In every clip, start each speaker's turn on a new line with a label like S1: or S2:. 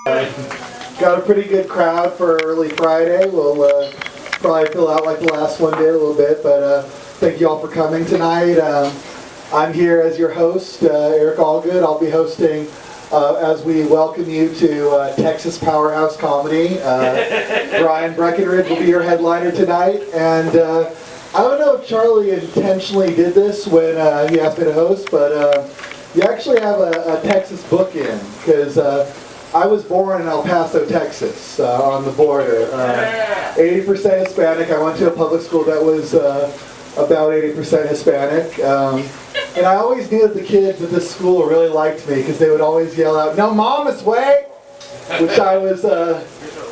S1: Got a pretty good crowd for early Friday. We'll probably fill out like the last one did a little bit, but thank you all for coming tonight. I'm here as your host, Eric Allgood. I'll be hosting as we welcome you to Texas Powerhouse Comedy. Brian Breckenridge will be your headliner tonight, and I don't know if Charlie intentionally did this when he asked me to host, but you actually have a Texas bookend, because I was born in El Paso, Texas, on the border. 80% Hispanic. I went to a public school that was about 80% Hispanic. And I always knew that the kids at this school really liked me because they would always yell out, "No mama's way!" Which I was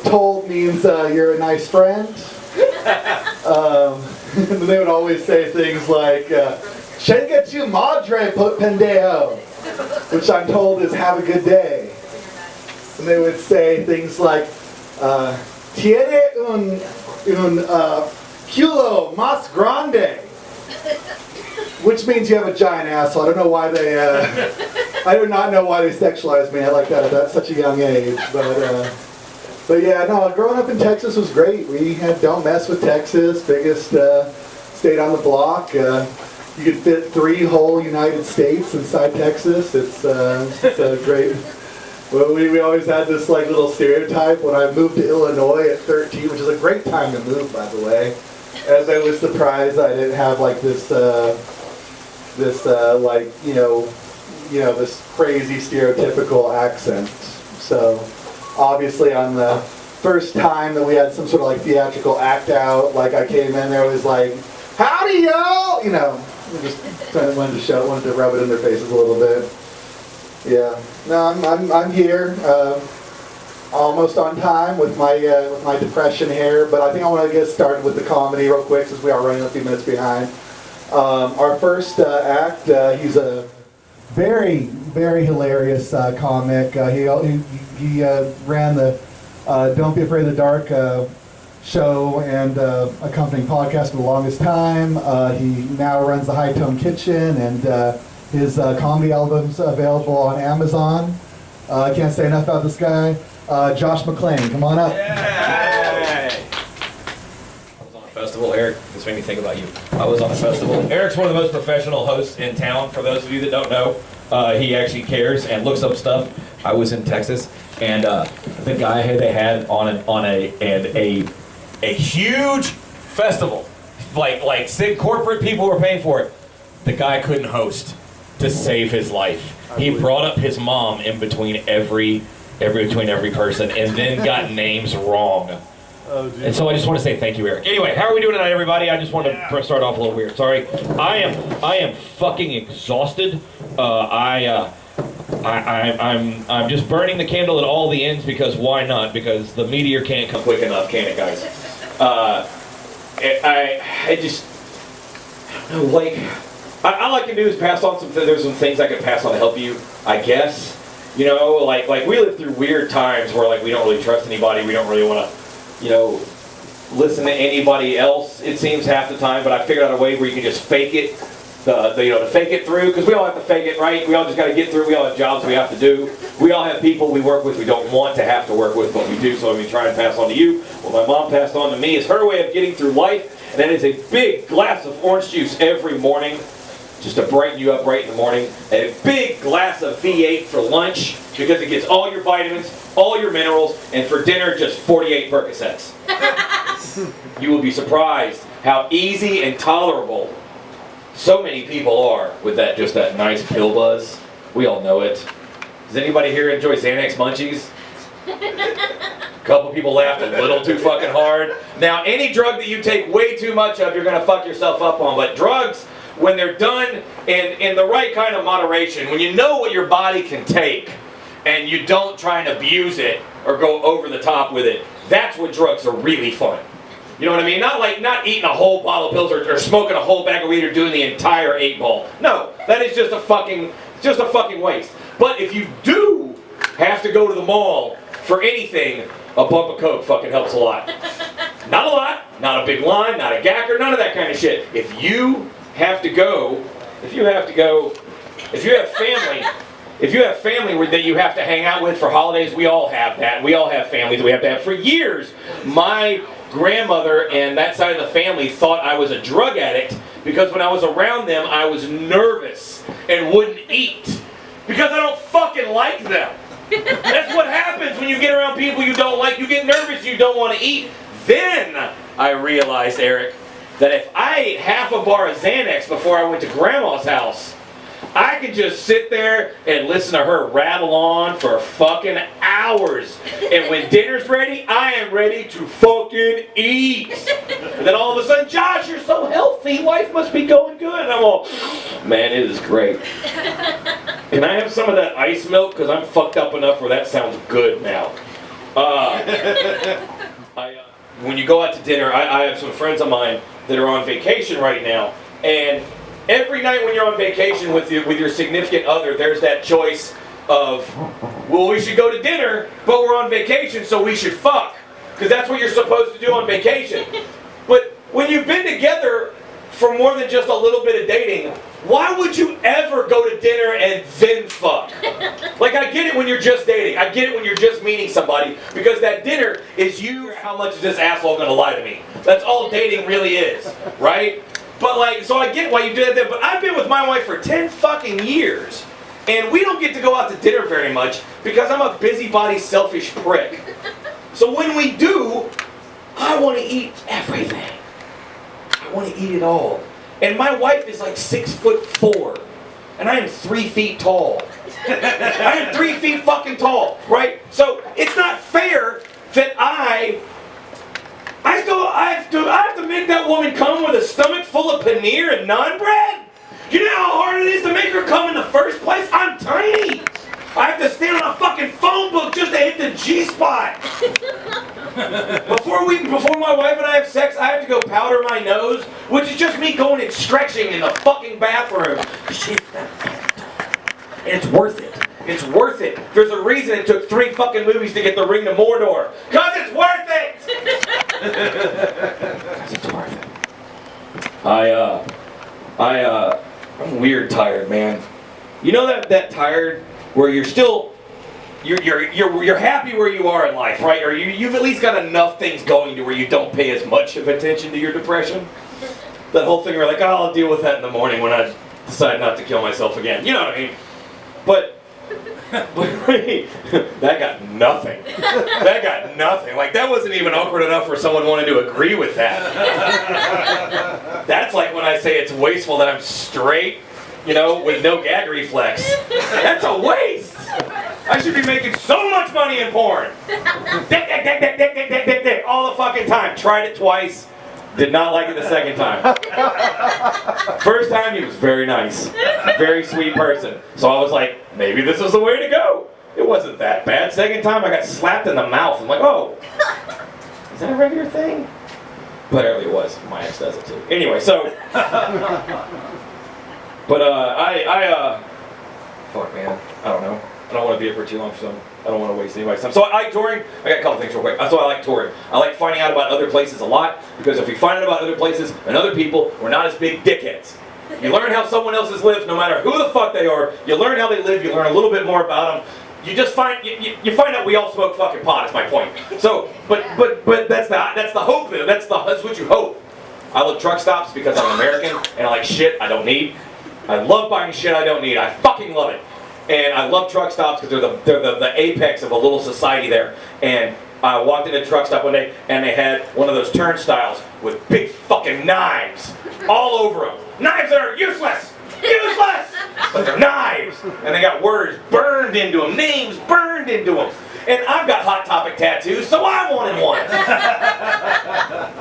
S1: told means you're a nice friend. And they would always say things like, "Chenga tu madre, pendejo," which I'm told is "have a good day." And they would say things like, "Tiene un culo más grande," which means you have a giant asshole. I don't know why they, I do not know why they sexualized me like that at such a young age. But yeah, no, growing up in Texas was great. We had Don't Mess with Texas, biggest state on the block. You could fit 3 whole United States inside Texas. It's a great. Well, we always had this like little stereotype when I moved to Illinois at 13, which is a great time to move, by the way. As I was surprised I didn't have like this like this crazy stereotypical accent. So obviously on the first time that we had some sort of like theatrical act out, like I came in there was like, "Howdy y'all," just wanted to rub it in their faces a little bit. Yeah, no, I'm here, almost on time with my depression here, but I think I want to get started with the comedy real quick since we are running a few minutes behind. Our first act, he's a very, very hilarious comic. He ran the Don't Be Afraid of the Dark show and accompanying podcast for the longest time. He now runs the High Tone Kitchen, and his comedy album's available on Amazon. I can't say enough about this guy. Josh McClane, come on up.
S2: Yay! I was on a festival, Eric. This made me think about you. I was on a festival. Eric's one of the most professional hosts in town. For those of you that don't know, he actually cares and looks up stuff. I was in Texas, and the guy they had on a huge festival, like corporate people were paying for it. The guy couldn't host to save his life. He brought up his mom in between every person, and then got names wrong. Oh, and so I just want to say thank you, Eric. Anyway, how are we doing tonight, everybody? I just wanted to start off a little weird. Sorry, I am fucking exhausted. I'm just burning the candle at all the ends because why not? Because the meteor can't come quick enough, can it, guys? I just like. I like to do is pass on there's some things I can pass on to help you, I guess. Like we live through weird times where like we don't really trust anybody, we don't really want to, listen to anybody else, it seems half the time, but I figured out a way where you can just fake it, to fake it through, because we all have to fake it, right? We all just got to get through, we all have jobs we have to do, we all have people we work with we don't want to have to work with, but we do, so we try and pass on to you. What my mom passed on to me is her way of getting through life, and that is a big glass of orange juice every morning, just to brighten you up right in the morning. A big glass of V8 for lunch, because it gets all your vitamins, all your minerals, and for dinner, just 48 Percocets. You will be surprised how easy and tolerable so many people are with just that nice pill buzz. We all know it. Does anybody here enjoy Xanax munchies? A couple people laughed a little too fucking hard. Now, any drug that you take way too much of, you're gonna fuck yourself up on, but drugs, when they're done in the right kind of moderation, when you know what your body can take and you don't try and abuse it or go over the top with it, that's when drugs are really fun. You know what I mean? Not eating a whole bottle of pills or smoking a whole bag of weed or doing the entire 8-ball. No, that is just a fucking waste. But if you do have to go to the mall for anything, a bump of Coke fucking helps a lot. Not a lot, not a big line, not a gacker, none of that kind of shit. If you have family if you have family that you have to hang out with for holidays, we all have that. We all have families we have to have. For years, my grandmother and that side of the family thought I was a drug addict because when I was around them, I was nervous and wouldn't eat because I don't fucking like them. That's what happens when you get around people you don't like. You get nervous, you don't want to eat. Then I realized, Eric, that if I ate half a bar of Xanax before I went to Grandma's house, I could just sit there and listen to her rattle on for fucking hours. And when dinner's ready, I am ready to fucking eat. And then all of a sudden, Josh, you're so healthy. Life must be going good. And I'm all, man, it is great. Can I have some of that ice milk? Because I'm fucked up enough where that sounds good now. When you go out to dinner, I have some friends of mine that are on vacation right now. And every night when you're on vacation with your significant other, there's that choice of, well, we should go to dinner, but we're on vacation, so we should fuck. Because that's what you're supposed to do on vacation. But when you've been together for more than just a little bit of dating, why would you ever go to dinner and then fuck? Like, I get it when you're just dating. I get it when you're just meeting somebody, because that dinner is you, how much is this asshole gonna lie to me? That's all dating really is, right? But like, so I get why you do that, but I've been with my wife for 10 fucking years, and we don't get to go out to dinner very much because I'm a busybody, selfish prick. So when we do, I want to eat everything. I want to eat it all. And my wife is like 6'4", and I am 3 feet tall. I am 3 feet fucking tall, right? So it's not fair that I have to make that woman come with a stomach full of paneer and naan bread? You know how hard it is to make her come in the first place? I'm tiny. I have to stand on a fucking phone book just to hit the G-spot. Before my wife and I have sex, I have to go powder my nose, which is just me going and stretching in the fucking bathroom. And it's worth it. It's worth it. There's a reason it took 3 fucking movies to get the Ring to Mordor. Cause it's worth it! Cause it's worth it. I'm weird tired, man. You know that tired where you're still, you're happy where you are in life, right? Or you've at least got enough things going to where you don't pay as much of attention to your depression. That whole thing where like, oh, I'll deal with that in the morning when I decide not to kill myself again. You know what I mean? But that got nothing. That got nothing. Like, that wasn't even awkward enough for someone wanting to agree with that. That's like when I say it's wasteful that I'm straight, you know, with no gag reflex. That's a waste. I should be making so much money in porn. All the fucking time. Tried it twice. Did not like it the second time. First time, he was very nice. Very sweet person. So I was like, maybe this is the way to go. It wasn't that bad. Second time, I got slapped in the mouth. I'm like, oh, is that a regular thing? But apparently it was. My ex does it too. Anyway, so. But fuck man, I don't know. I don't want to be up for too long for some. I don't want to waste anybody's time. So I like touring. I got a couple things real quick. That's why I like touring. I like finding out about other places a lot, because if we find out about other places and other people, we're not as big dickheads. You learn how someone else's lives, no matter who the fuck they are. You learn how they live. You learn a little bit more about them. You just find you find out we all smoke fucking pot. Is my point. So, but that's the hope. That's what you hope. I love truck stops because I'm American and I like shit I don't need. I love buying shit I don't need. I fucking love it. And I love truck stops because they're the apex of a little society there. And I walked into a truck stop one day and they had one of those turnstiles with big fucking knives all over them. Knives that are useless! Useless! But they're knives! And they got words burned into them, names burned into them. And I've got Hot Topic tattoos, so I wanted one.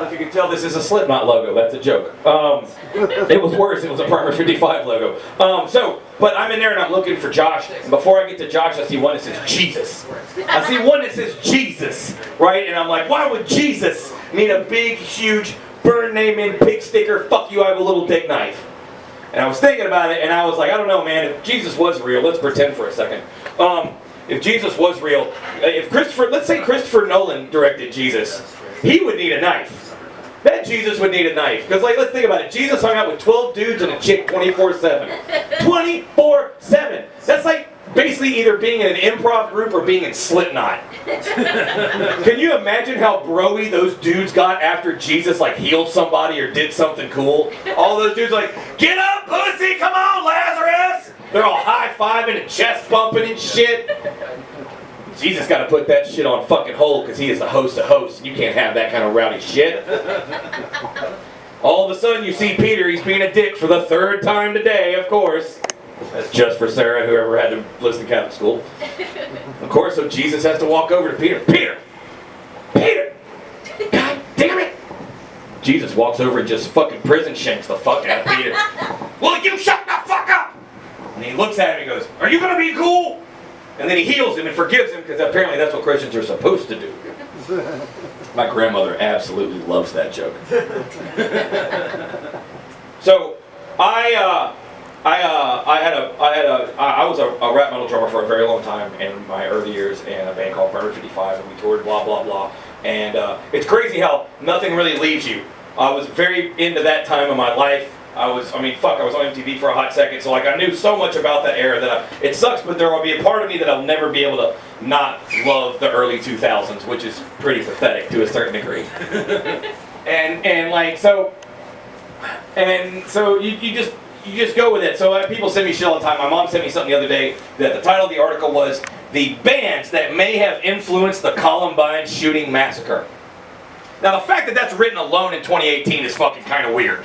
S2: If you can tell, this is a Slipknot logo. That's a joke. It was worse. It was a Primer 55 logo. But I'm in there and I'm looking for Josh. And before I get to Josh, I see one that says Jesus. I see one that says Jesus, right? And I'm like, why would Jesus need a big, huge, burn name in, pig sticker, fuck you, I have a little dick knife? And I was thinking about it, and I was like, I don't know, man. If Jesus was real, let's pretend for a second. If Jesus was real, let's say Christopher Nolan directed Jesus, he would need a knife. That Jesus would need a knife. Because, like, let's think about it. Jesus hung out with 12 dudes and a chick 24/7. 24/7. That's like basically either being in an improv group or being in Slipknot. Can you imagine how bro-y those dudes got after Jesus like healed somebody or did something cool? All those dudes like, get up, pussy, come on, Lazarus! They're all high-fiving and chest bumping and shit. Jesus got to put that shit on fucking hold because he is the host of hosts. You can't have that kind of rowdy shit. All of a sudden you see Peter, he's being a dick for the third time today, of course. That's just for Sarah, whoever had to listen to Catholic school. Of course, so Jesus has to walk over to Peter. Peter! Peter! God damn it! Jesus walks over and just fucking prison shanks the fuck out of Peter. Will you shut the fuck up? And he looks at him and he goes, are you gonna be cool? And then he heals him and forgives him because apparently that's what Christians are supposed to do. My grandmother absolutely loves that joke. So, I was a rap metal drummer for a very long time in my early years in a band called Burner 55, and we toured blah blah blah. And it's crazy how nothing really leaves you. I was very into that time of my life. I was on MTV for a hot second, so like I knew so much about that era that it sucks, but there will be a part of me that I'll never be able to not love the early 2000s, which is pretty pathetic to a certain degree. So you just go with it. So people send me shit all the time. My mom sent me something the other day that the title of the article was "The Bands That May Have Influenced the Columbine Shooting Massacre." Now the fact that that's written alone in 2018 is fucking kind of weird.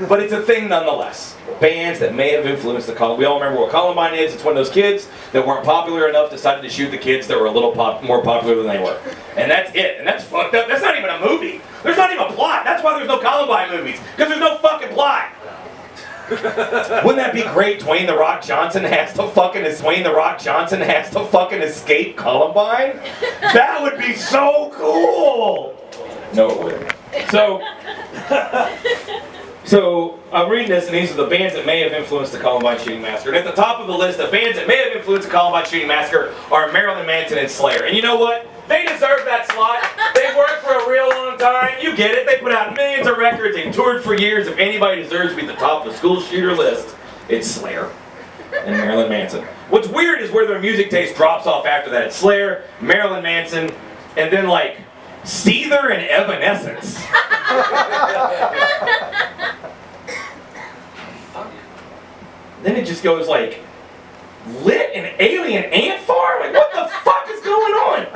S2: But it's a thing nonetheless. Bands that may have influenced the Columbine. We all remember what Columbine is. It's when those kids that weren't popular enough decided to shoot the kids that were a little more popular than they were. And that's it. And that's fucked up. That's not even a movie. There's not even a plot. That's why there's no Columbine movies. Because there's no fucking plot. Wouldn't that be great? Dwayne The Rock Johnson has to fucking escape Columbine? That would be so cool! No, it wouldn't. So I'm reading this, and these are the bands that may have influenced the Columbine Shooting Massacre. And at the top of the list of bands that may have influenced the Columbine Shooting Massacre are Marilyn Manson and Slayer. And you know what? They deserve that slot. They've worked for a real long time. You get it. They put out millions of records. They toured for years. If anybody deserves to be at the top of the school shooter list, it's Slayer and Marilyn Manson. What's weird is where their music taste drops off after that. It's Slayer, Marilyn Manson, and then like Seether and Evanescence. Then it just goes like Lit and Alien Ant Farm? Like what the fuck is going on?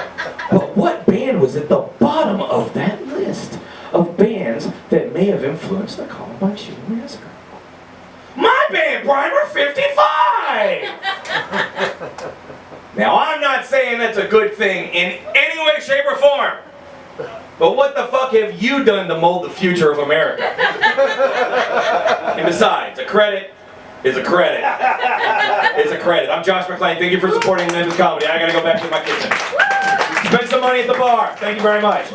S2: But what band was at the bottom of that list of bands that may have influenced the Columbine Shooting Massacre? My band, Brian, we're 55! Now I'm not saying that's a good thing in any way, shape, or form. But what the fuck have you done to mold the future of America? And besides, a credit is a credit. It's a credit. I'm Josh McClane. Thank you for supporting Memphis Comedy. I gotta go back to my kitchen. Spend some money at the bar. Thank you very much.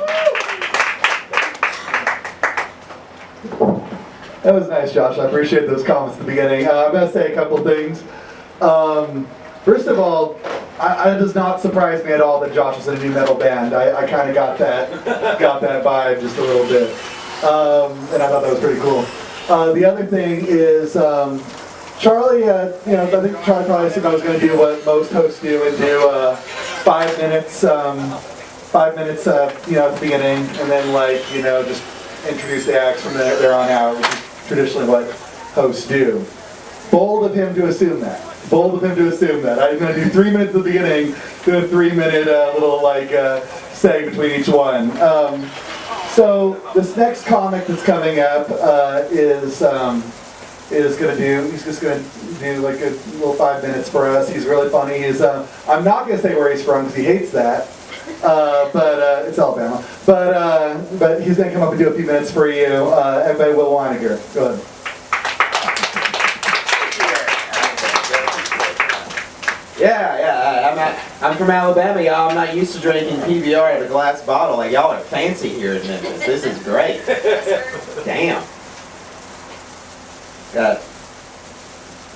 S1: That was nice, Josh. I appreciate those comments at the beginning. I'm going to say a couple things. First of all, it does not surprise me at all that Josh is in a new metal band. I kind of got that vibe just a little bit, and I thought that was pretty cool. The other thing is Charley. I think Charley probably said I was going to do what most hosts do and do 5 minutes. 5 minutes, at the beginning, and then just introduce the acts from there on out, which is traditionally what hosts do. Bold of him to assume that. I'm going to do 3 minutes at the beginning, do a 3-minute little seg between each one. So this next comic that's coming up is just going to do like a little 5 minutes for us. He's really funny. I'm not going to say where he's from because he hates that. But it's Alabama. But he's going to come up and do a few minutes for you. Everybody, Will Weininger. Go ahead.
S3: Yeah. I'm from Alabama, y'all. I'm not used to drinking PBR out of a glass bottle. Like y'all are fancy here in Memphis. This is great. Damn.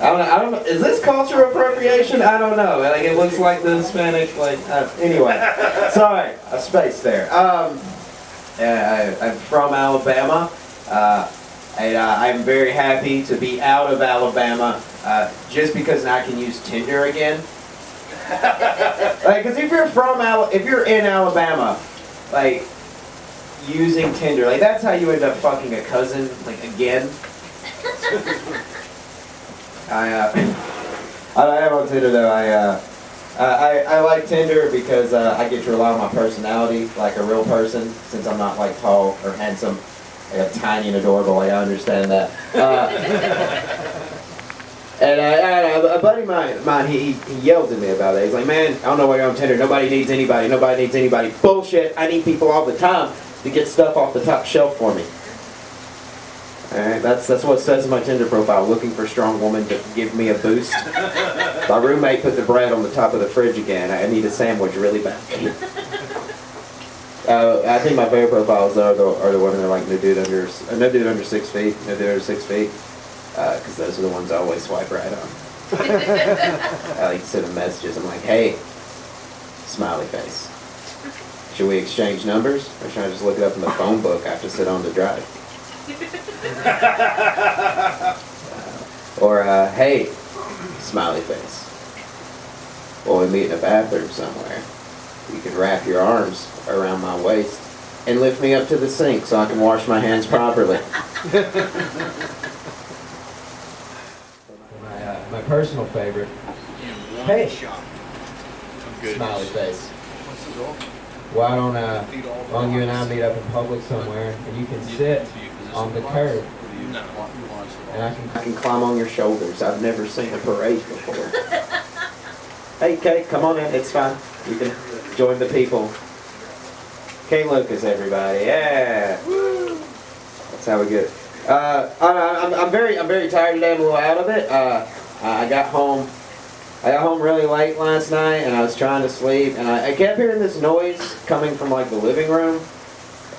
S3: I don't know. Is this cultural appropriation? I don't know. Like it looks like the Hispanic. Anyway. Sorry, I spaced there. I'm from Alabama. And I'm very happy to be out of Alabama, just because now I can use Tinder again. Like, cause if you're in Alabama, like, using Tinder, like, that's how you end up fucking a cousin, like, again. I am on Tinder though. I like Tinder because I get to rely on my personality like a real person, since I'm not like tall or handsome. Like, I'm tiny and adorable. Like, I understand that. And a buddy of mine, he yelled at me about it. He's like, man, I don't know why you're on Tinder. Nobody needs anybody. Nobody needs anybody. Bullshit. I need people all the time to get stuff off the top shelf for me. Alright, that's what it says in my Tinder profile. Looking for a strong woman to give me a boost. My roommate put the bread on the top of the fridge again. I need a sandwich really bad. I think my favorite profiles are the women that are like no dude under 6 feet, no dude under 6 feet, because those are the ones I always swipe right on. I like to send them messages. I'm like, hey, smiley face. Should we exchange numbers, or should I just look it up in the phone book I have to sit on to drive? Or hey, smiley face. Well, we meet in a bathroom somewhere. You can wrap your arms around my waist and lift me up to the sink so I can wash my hands properly. My personal favorite. Hey, smiley face. Why don't you and I meet up in public somewhere and you can sit on the curb and I can climb on your shoulders. I've never seen a parade before. Hey, Kate, come on in. It's fine. You can join the people. Kate Lucas, everybody. Yeah. That's how we get it. I'm very tired today. I'm a little out of it. I got home really late last night, and I was trying to sleep, and I kept hearing this noise coming from like the living room.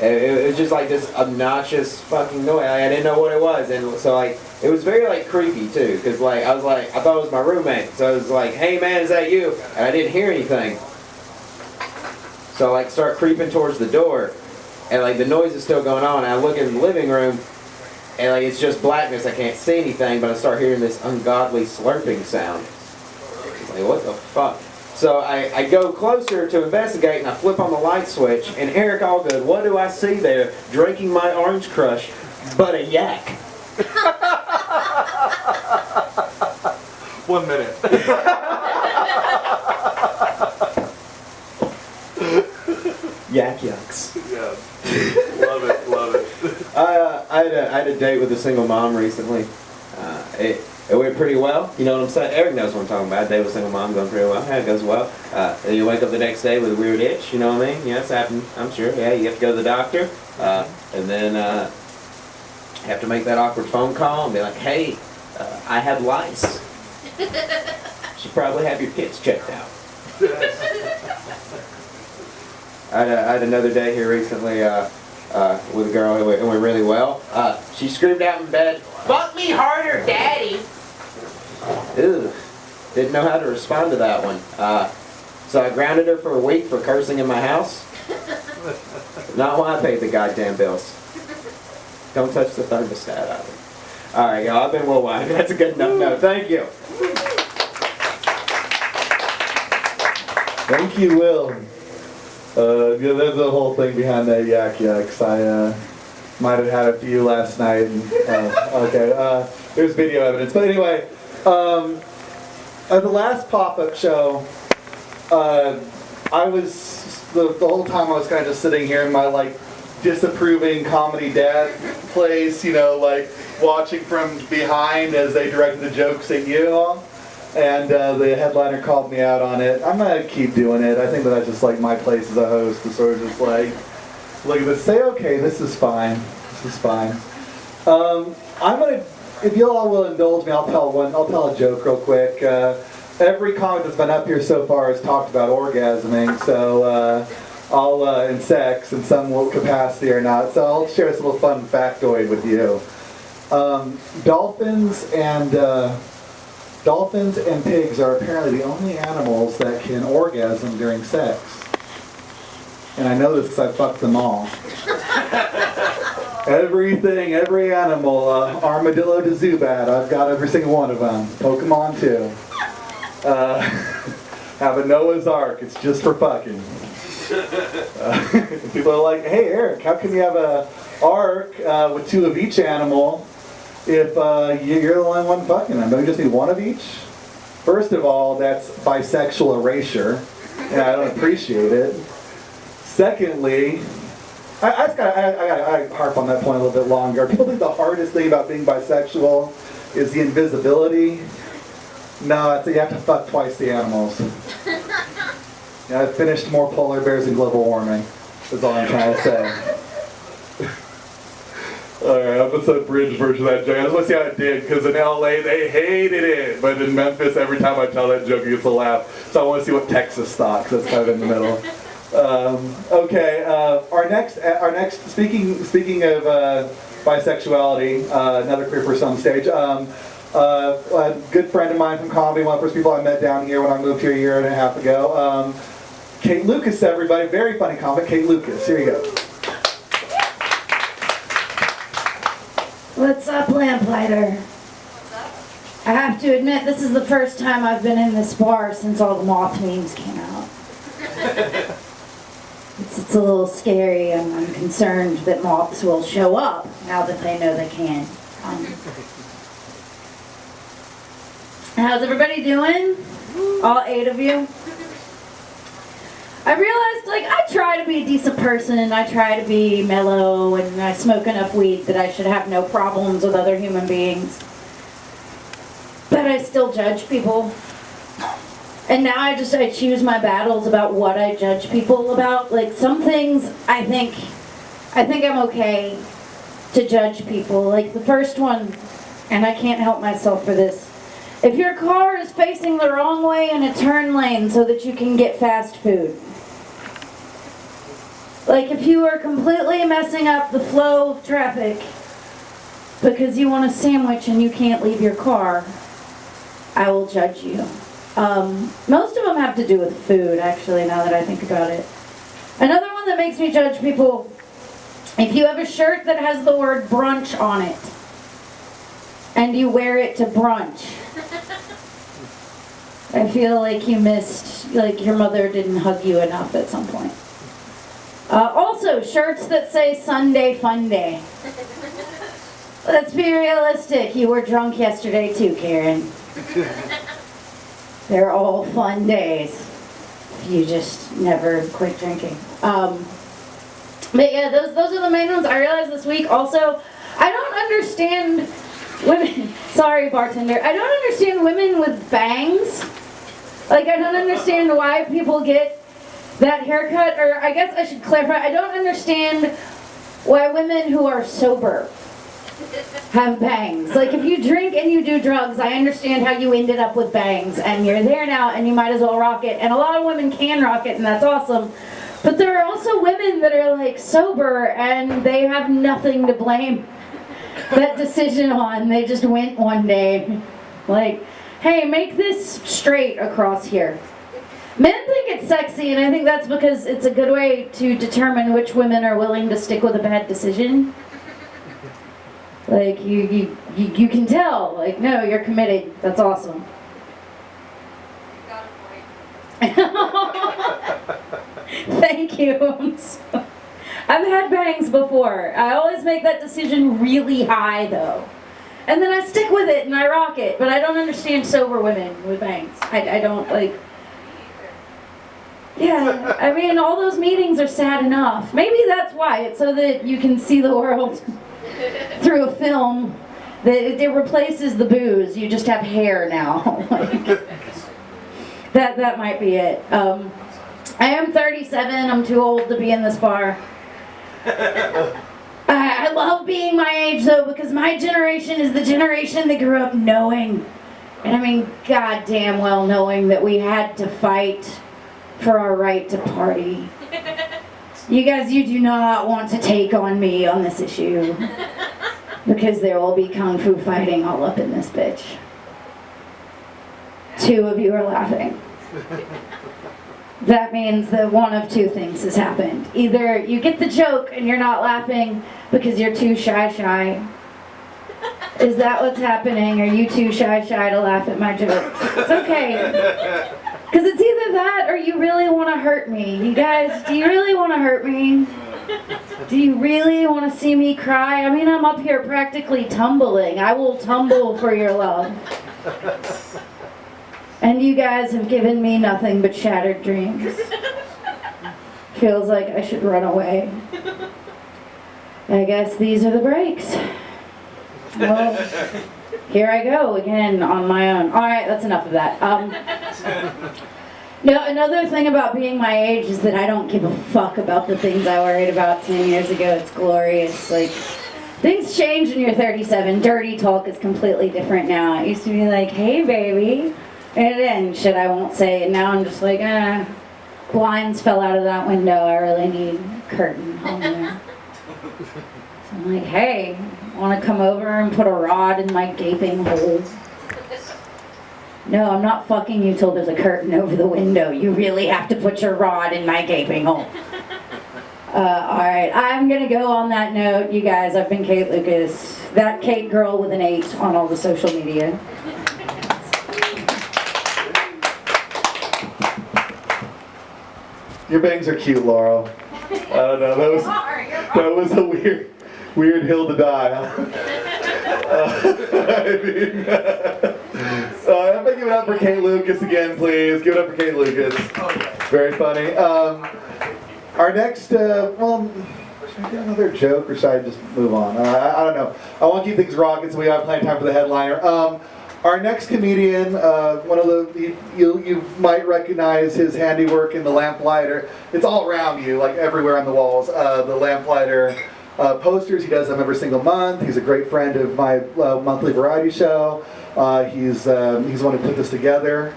S3: It was just like this obnoxious fucking noise. I didn't know what it was, and so like it was very like creepy too, because like I thought it was my roommate, so I was like, hey man, is that you? And I didn't hear anything. So I like start creeping towards the door, and like the noise is still going on, and I look in the living room, and like it's just blackness, I can't see anything, but I start hearing this ungodly slurping sound. It's like, what the fuck? So I go closer to investigate, and I flip on the light switch, and Eric Allgood, what do I see there, drinking my orange crush, but a yak?
S1: 1 minute.
S3: Yak yucks.
S1: Yeah. Love it.
S3: I had a date with a single mom recently. It went pretty well. You know what I'm saying? Eric knows what I'm talking about. Date with a single mom going pretty well. Yeah, it goes well. And you wake up the next day with a weird itch. You know what I mean? Yeah, it's happened. I'm sure. Yeah, you have to go to the doctor. And then have to make that awkward phone call and be like, hey, I have lice. Should probably have your kids checked out. I had another day here recently with a girl who went really well. She screamed out in bed, "Fuck me harder, daddy!" Ew. Didn't know how to respond to that one. So I grounded her for a week for cursing in my house. Not why I paid the goddamn bills. Don't touch the thermostat either. Alright, y'all, I've been Will Wide. That's a good enough note. Thank you.
S1: Thank you, Will. Yeah, there's the whole thing behind that yak yaks. I might have had a few last night. And, okay, there's video evidence. But anyway, at the last pop-up show, I was the whole time I was kind of just sitting here in my like disapproving comedy dad place, you know, like watching from behind as they directed the jokes at you all. And the headliner called me out on it. I'm gonna keep doing it. I think that's just like my place as a host to sort of just like look at this, say, okay, this is fine. This is fine. I'm gonna, if you all will indulge me, I'll tell a joke real quick. Every comic that's been up here so far has talked about orgasming, so I'll and sex in some capacity or not. So I'll share this little fun factoid with you. Dolphins and pigs are apparently the only animals that can orgasm during sex. And I know this because I fucked them all. Everything, every animal, armadillo to Zubat, I've got every single one of them. Pokemon too. Have a Noah's Ark, it's just for fucking. People are like, hey Eric, how can you have a ark with 2 of each animal if you're the only one fucking them? Don't you just need 1 of each? First of all, that's bisexual erasure, and I don't appreciate it. Secondly, I harp on that point a little bit longer. People think the hardest thing about being bisexual is the invisibility. No, you have to fuck twice the animals. Yeah, I've finished more polar bears than global warming, is all I'm trying to say. Alright, episode bridge version of that joke. I just want to see how it did, because in LA they hated it, but in Memphis every time I tell that joke it gets a laugh. So I want to see what Texas thought, because that's kind of in the middle. Okay, our next speaking of bisexuality, another queer person on stage. A good friend of mine from comedy, one of the first people I met down here when I moved here a year and a half ago. Kate Lucas, everybody, very funny comic. Kate Lucas, here you go.
S4: What's up, Lamplighter?
S5: What's up?
S4: I have to admit, this is the first time I've been in this bar since all the moth memes came out. It's a little scary. I'm concerned that moths will show up now that they know they can. How's everybody doing? All 8 of you? I realized, I try to be a decent person, and I try to be mellow, and I smoke enough weed that I should have no problems with other human beings. But I still judge people. And now I choose my battles about what I judge people about. Some things I think I'm okay to judge people. The first one, and I can't help myself for this. If your car is facing the wrong way in a turn lane so that you can get fast food. If you are completely messing up the flow of traffic because you want a sandwich and you can't leave your car, I will judge you. Most of them have to do with food, actually, now that I think about it. Another one that makes me judge people, if you have a shirt that has the word brunch on it, and you wear it to brunch, I feel like you missed, your mother didn't hug you enough at some point. Also, shirts that say Sunday Fun Day. Let's be realistic, you were drunk yesterday too, Karen. They're all fun days. You just never quit drinking. But yeah, those are the main ones. I realized this week also, I don't understand women, sorry bartender, I don't understand women with bangs. I don't understand why people get that haircut, or I guess I should clarify, I don't understand why women who are sober have bangs. If you drink and you do drugs, I understand how you ended up with bangs, and you're there now, and you might as well rock it. And a lot of women can rock it, and that's awesome. But there are also women that are sober, and they have nothing to blame that decision on. They just went one day, hey, make this straight across here. Men think it's sexy, and I think that's because it's a good way to determine which women are willing to stick with a bad decision. You can tell, no, you're committed. That's awesome.
S5: Got a point.
S4: Thank you. I've had bangs before. I always make that decision really high, though. And then I stick with it and I rock it, but I don't understand sober women with bangs. I don't, yeah, I mean, all those meetings are sad enough. Maybe that's why. It's so that you can see the world through a film. That it replaces the booze. You just have hair now. That might be it. I am 37. I'm too old to be in this bar. I love being my age, though, because my generation is the generation that grew up knowing, and I mean, goddamn well knowing that we had to fight for our right to party. You guys, you do not want to take on me on this issue, because there will be kung fu fighting all up in this bitch. 2 of you are laughing. that means that one of two things has happened. Either you get the joke and you're not laughing because you're too shy. Is that what's happening? Are you too shy to laugh at my jokes? It's okay. Because it's either that or you really want to hurt me. You guys, do you really want to hurt me? Do you really want to see me cry? I mean, I'm up here practically tumbling. I will tumble for your love. And you guys have given me nothing but shattered dreams. Feels like I should run away. I guess these are the breaks. Well, here I go again on my own. All right, that's enough of that. No, another thing about being my age is that I don't give a fuck about the things I worried about 10 years ago. It's glorious. Like, things change when you're 37. Dirty talk is completely different now. It used to be like, hey, baby. And then shit I won't say. And now I'm just like, blinds fell out of that window. I really need a curtain on there. So I'm like, hey, want to come over and put a rod in my gaping hole? No, I'm not fucking you till there's a curtain over the window. You really have to put your rod in my gaping hole. Alright, I'm gonna go on that note. You guys, I've been Kate Lucas. That Kate girl with an 8 on all the social media.
S1: Your bangs are cute, Laurel. I don't know, that was a weird hill to die, huh? I'm gonna give it up for Kate Lucas again, please. Give it up for Kate Lucas. Very funny. Our next, should I do another joke or should I just move on? I don't know. I want to keep things rocking so we have plenty of time for the headliner. Our next comedian, one of the, you might recognize his handiwork in the Lamplighter. It's all around you, like everywhere on the walls. The Lamplighter posters, he does them every single month. He's a great friend of my monthly variety show. He's the one who put this together.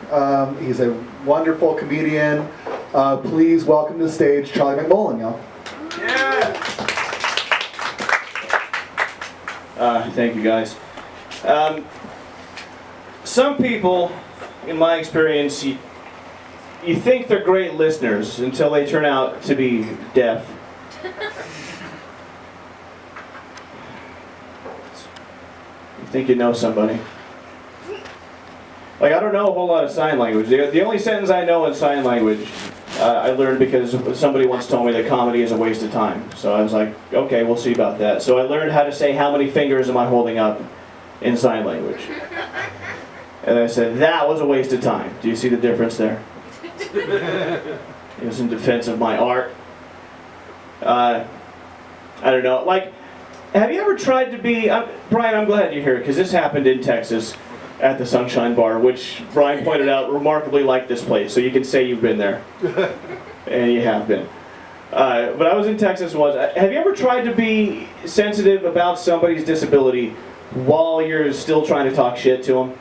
S1: He's a wonderful comedian. Please welcome to the stage Charley McMullen, y'all.
S6: Yeah. Thank you, guys. Some people, in my experience, you think they're great listeners until they turn out to be deaf. You think you know somebody. Like, I don't know a whole lot of sign language. The only sentence I know in sign language, I learned because somebody once told me that comedy is a waste of time. So I was like, okay, we'll see about that. So I learned how to say how many fingers am I holding up in sign language. And I said, that was a waste of time. Do you see the difference there? It was in defense of my art. I don't know. Like, have you ever tried to be... Brian, I'm glad you're here, because this happened in Texas at the Sunshine Bar, which Brian pointed out remarkably like this place, so you can say you've been there. And you have been. But I was in Texas once. Have you ever tried to be sensitive about somebody's disability while you're still trying to talk shit to them?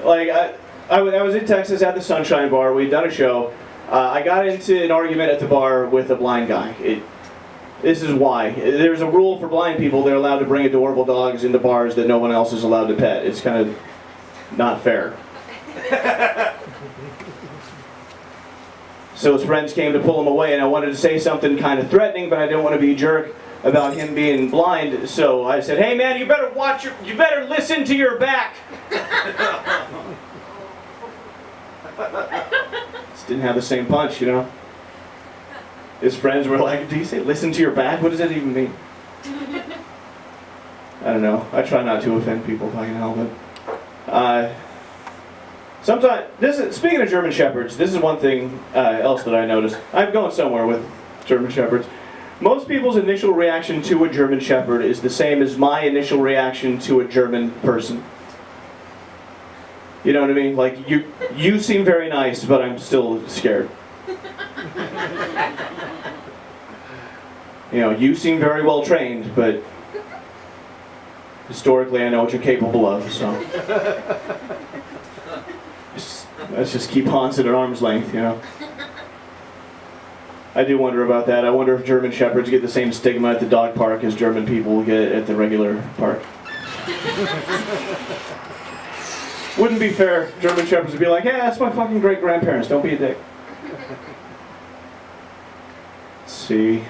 S6: Like, I was in Texas at the Sunshine Bar. We'd done a show. I got into an argument at the bar with a blind guy. This is why. There's a rule for blind people. They're allowed to bring adorable dogs into bars that no one else is allowed to pet. It's kind of not fair. So his friends came to pull him away, and I wanted to say something kind of threatening, but I didn't want to be a jerk about him being blind. So I said, "Hey man, you better listen to your back." Just didn't have the same punch, you know. His friends were like, "Do you say listen to your back? What does that even mean?" I don't know. I try not to offend people if I can help it. Sometimes, speaking of German Shepherds, this is one thing else that I noticed. I'm going somewhere with German Shepherds. Most people's initial reaction to a German Shepherd is the same as my initial reaction to a German person. You know what I mean? Like, you seem very nice, but I'm still scared. You know, you seem very well trained, but historically I know what you're capable of, so. Let's just keep Hans at arm's length, you know. I do wonder about that. I wonder if German Shepherds get the same stigma at the dog park as German people get at the regular park. Wouldn't be fair. German Shepherds would be like, yeah, that's my fucking great-grandparents. Don't be a dick. Let's see.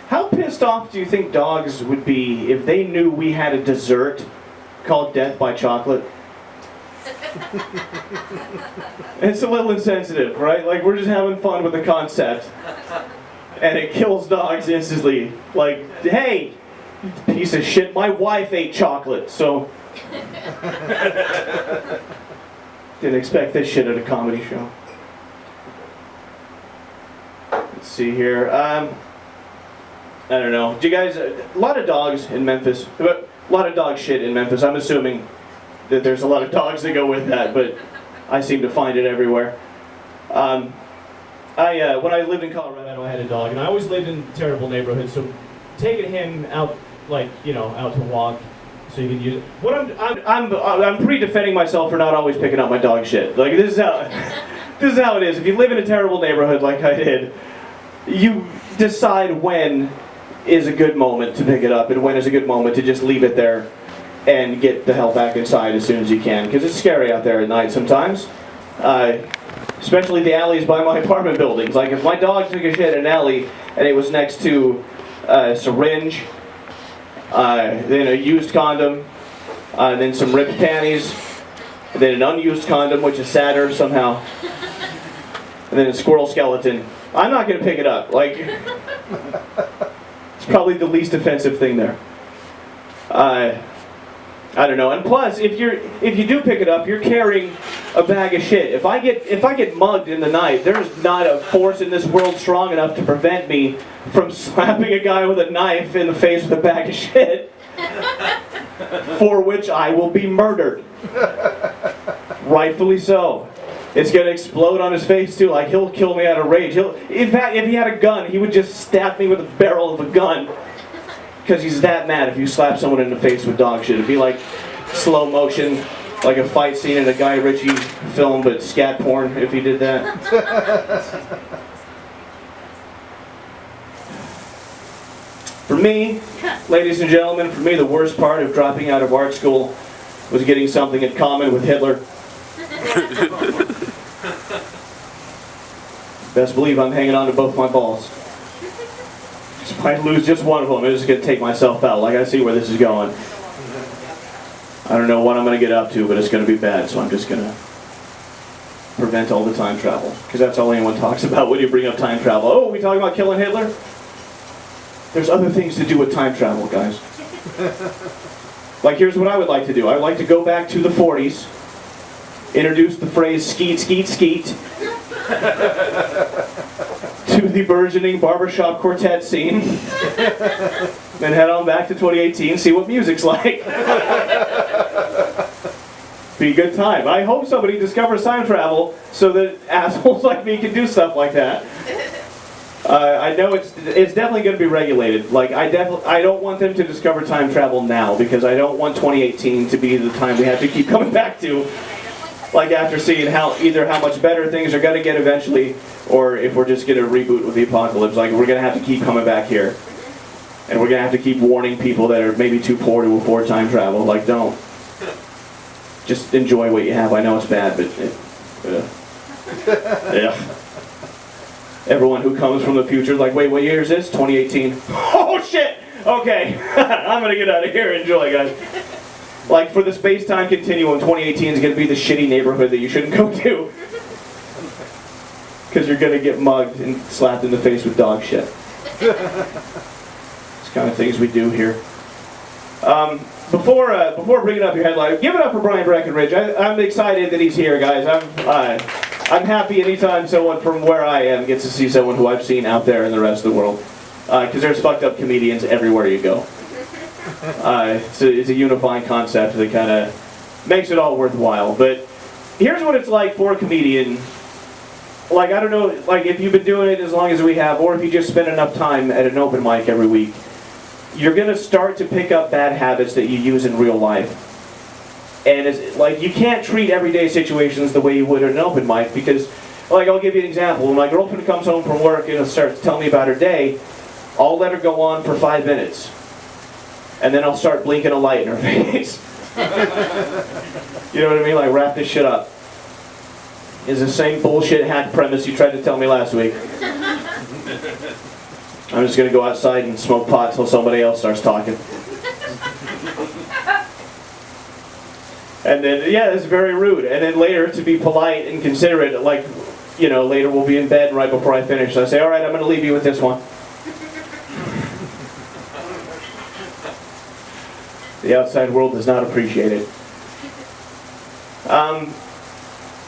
S6: How pissed off do you think dogs would be if they knew we had a dessert called Death by Chocolate? It's a little insensitive, right? Like, we're just having fun with the concept. And it kills dogs instantly. Like, hey, piece of shit, my wife ate chocolate, so... Didn't expect this shit at a comedy show. Let's see here. I don't know. Do you guys... A lot of dogs in Memphis. A lot of dog shit in Memphis. I'm assuming that there's a lot of dogs that go with that, but I seem to find it everywhere. When I lived in Colorado, I had a dog, and I always lived in terrible neighborhoods, so taking him out, like, you know, out to walk, so you can use it. What I'm pre-defending myself for not always picking up my dog shit. Like, this is how it is. If you live in a terrible neighborhood like I did, you decide when is a good moment to pick it up and when is a good moment to just leave it there and get the hell back inside as soon as you can, because it's scary out there at night sometimes. Especially the alleys by my apartment buildings. Like, if my dog took a shit in an alley and it was next to a syringe, then a used condom, then some ripped panties, and then an unused condom, which is sadder somehow, and then a squirrel skeleton, I'm not going to pick it up. Like, it's probably the least offensive thing there. I don't know. And plus, if you do pick it up, you're carrying a bag of shit. If I get mugged in the night, there's not a force in this world strong enough to prevent me from slapping a guy with a knife in the face with a bag of shit, for which I will be murdered. Rightfully so. It's gonna explode on his face too. Like, he'll kill me out of rage. In fact, if he had a gun, he would just stab me with the barrel of a gun. Because he's that mad if you slap someone in the face with dog shit. It'd be like slow motion, like a fight scene in a Guy Ritchie film, but scat porn if he did that. For me, ladies and gentlemen, for me the worst part of dropping out of art school was getting something in common with Hitler. Best believe I'm hanging on to both my balls. If I lose just one of them, I'm just going to take myself out. Like, I see where this is going. I don't know what I'm going to get up to, but it's going to be bad, so I'm just going to prevent all the time travel. Because that's all anyone talks about when you bring up time travel. Oh, we talking about killing Hitler? There's other things to do with time travel, guys. Like, here's what I would like to do. I would like to go back to the 40s, introduce the phrase skeet, skeet, skeet, to the burgeoning barbershop quartet scene, then head on back to 2018, see what music's like. Be a good time. I hope somebody discovers time travel so that assholes like me can do stuff like that. I know it's definitely going to be regulated. Like, I don't want them to discover time travel now, because I don't want 2018 to be the time we have to keep coming back to. Like, after seeing either how much better things are going to get eventually, or if we're just going to reboot with the apocalypse. Like, we're going to have to keep coming back here. And we're going to have to keep warning people that are maybe too poor to afford time travel. Like, don't. Just enjoy what you have. I know it's bad, but... yeah. Everyone who comes from the future is like, wait, what year is this? 2018. Oh, shit! Okay. I'm going to get out of here. Enjoy, guys. Like, for the space-time continuum, 2018 is going to be the shitty neighborhood that you shouldn't go to. Because you're going to get mugged and slapped in the face with dog shit. It's kind of things we do here. Before bringing up your headline, give it up for Brian Breckenridge. I'm excited that he's here, guys. I'm happy anytime someone from where I am gets to see someone who I've seen out there in the rest of the world. Because there's fucked up comedians everywhere you go. It's a unifying concept that kind of makes it all worthwhile. But here's what it's like for a comedian. Like, I don't know, like, if you've been doing it as long as we have, or if you just spend enough time at an open mic every week, you're going to start to pick up bad habits that you use in real life. And it's like, you can't treat everyday situations the way you would at an open mic, because, like, I'll give you an example. When my girlfriend comes home from work and starts to tell me about her day, I'll let her go on for 5 minutes. And then I'll start blinking a light in her face. You know what I mean? Like, wrap this shit up. Is the same bullshit hack premise you tried to tell me last week. I'm just gonna go outside and smoke pot till somebody else starts talking. And then, yeah, it's very rude. And then later, to be polite and considerate, like, you know, later we'll be in bed right before I finish. So I say, all right, I'm gonna leave you with this one. The outside world does not appreciate it.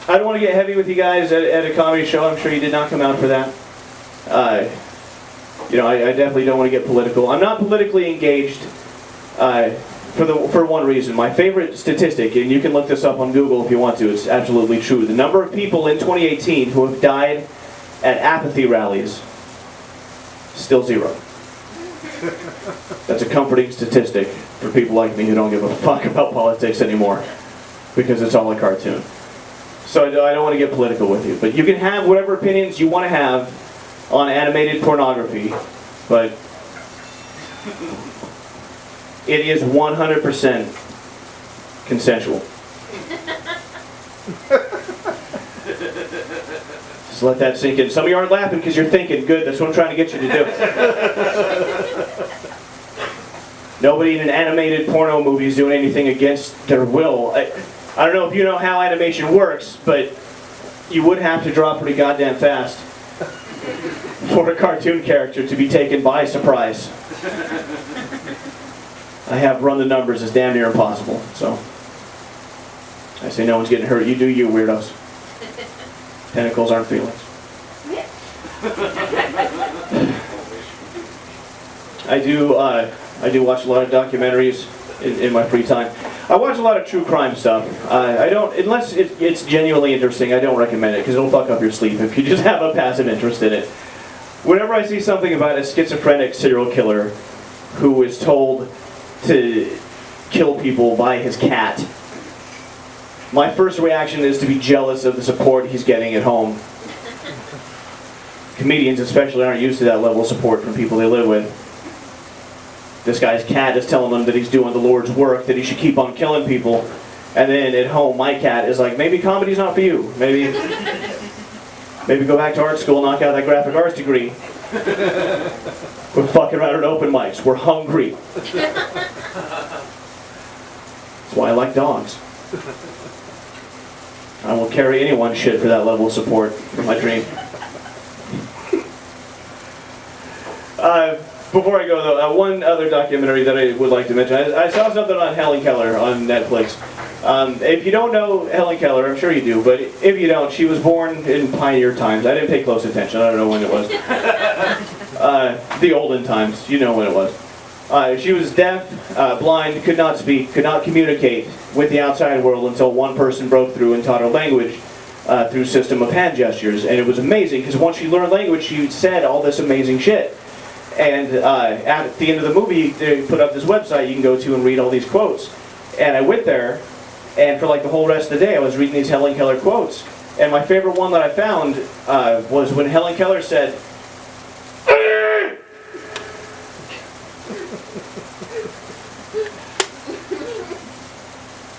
S6: I don't want to get heavy with you guys at a comedy show. I'm sure you did not come out for that. You know, I definitely don't want to get political. I'm not politically engaged for one reason. My favorite statistic, and you can look this up on Google if you want to, it's absolutely true. The number of people in 2018 who have died at apathy rallies, still 0. That's a comforting statistic for people like me who don't give a fuck about politics anymore, because it's all a cartoon. So I don't want to get political with you, but you can have whatever opinions you want to have on animated pornography, but it is 100% consensual. Just let that sink in. Some of you aren't laughing because you're thinking, good, that's what I'm trying to get you to do. Nobody in an animated porno movie is doing anything against their will. I don't know if you know how animation works, but you would have to draw pretty goddamn fast for a cartoon character to be taken by surprise. I have run the numbers, it's damn near impossible, so I say no one's getting hurt. You do you, weirdos. Tentacles aren't feelings. I do watch a lot of documentaries in my free time. I watch a lot of true crime stuff. I don't, unless it's genuinely interesting, I don't recommend it because it'll fuck up your sleep if you just have a passive interest in it. Whenever I see something about a schizophrenic serial killer who is told to kill people by his cat, my first reaction is to be jealous of the support he's getting at home. Comedians especially aren't used to that level of support from people they live with. This guy's cat is telling him that he's doing the Lord's work, that he should keep on killing people. And then at home, my cat is like, maybe comedy's not for you. Maybe go back to art school, knock out that graphic arts degree. We're fucking around at open mics. We're hungry. That's why I like dogs. I will carry anyone's shit for that level of support for my dream. Before I go though, one other documentary that I would like to mention. I saw something on Helen Keller on Netflix. If you don't know Helen Keller, I'm sure you do, but if you don't, she was born in pioneer times. I didn't pay close attention, I don't know when it was. The olden times, you know when it was. She was deaf, blind, could not speak, could not communicate with the outside world until one person broke through and taught her language through a system of hand gestures. And it was amazing, because once she learned language, she said all this amazing shit. And at the end of the movie, they put up this website you can go to and read all these quotes. And I went there, and for like the whole rest of the day, I was reading these Helen Keller quotes. And my favorite one that I found was when Helen Keller said,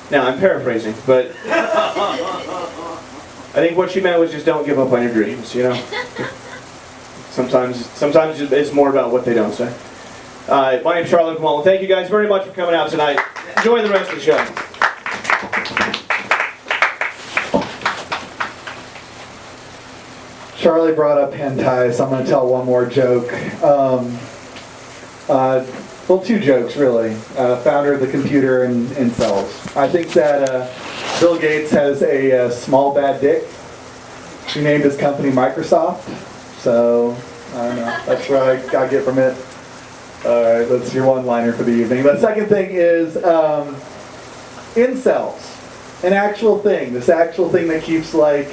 S6: now I'm paraphrasing, but I think what she meant was just don't give up on your dreams, you know? Sometimes it's more about what they don't say. My name's Charley McMullen. Thank you guys very much for coming out tonight. Enjoy the rest of the show.
S1: Charley brought up hentai, so I'm going to tell one more joke. Well, two jokes, really. Founder of the computer and incels. I think that Bill Gates has a small bad dick. He named his company Microsoft. So, I don't know. That's what I get from it. Alright, that's your one-liner for the evening. The second thing is incels. An actual thing. This actual thing that keeps, like,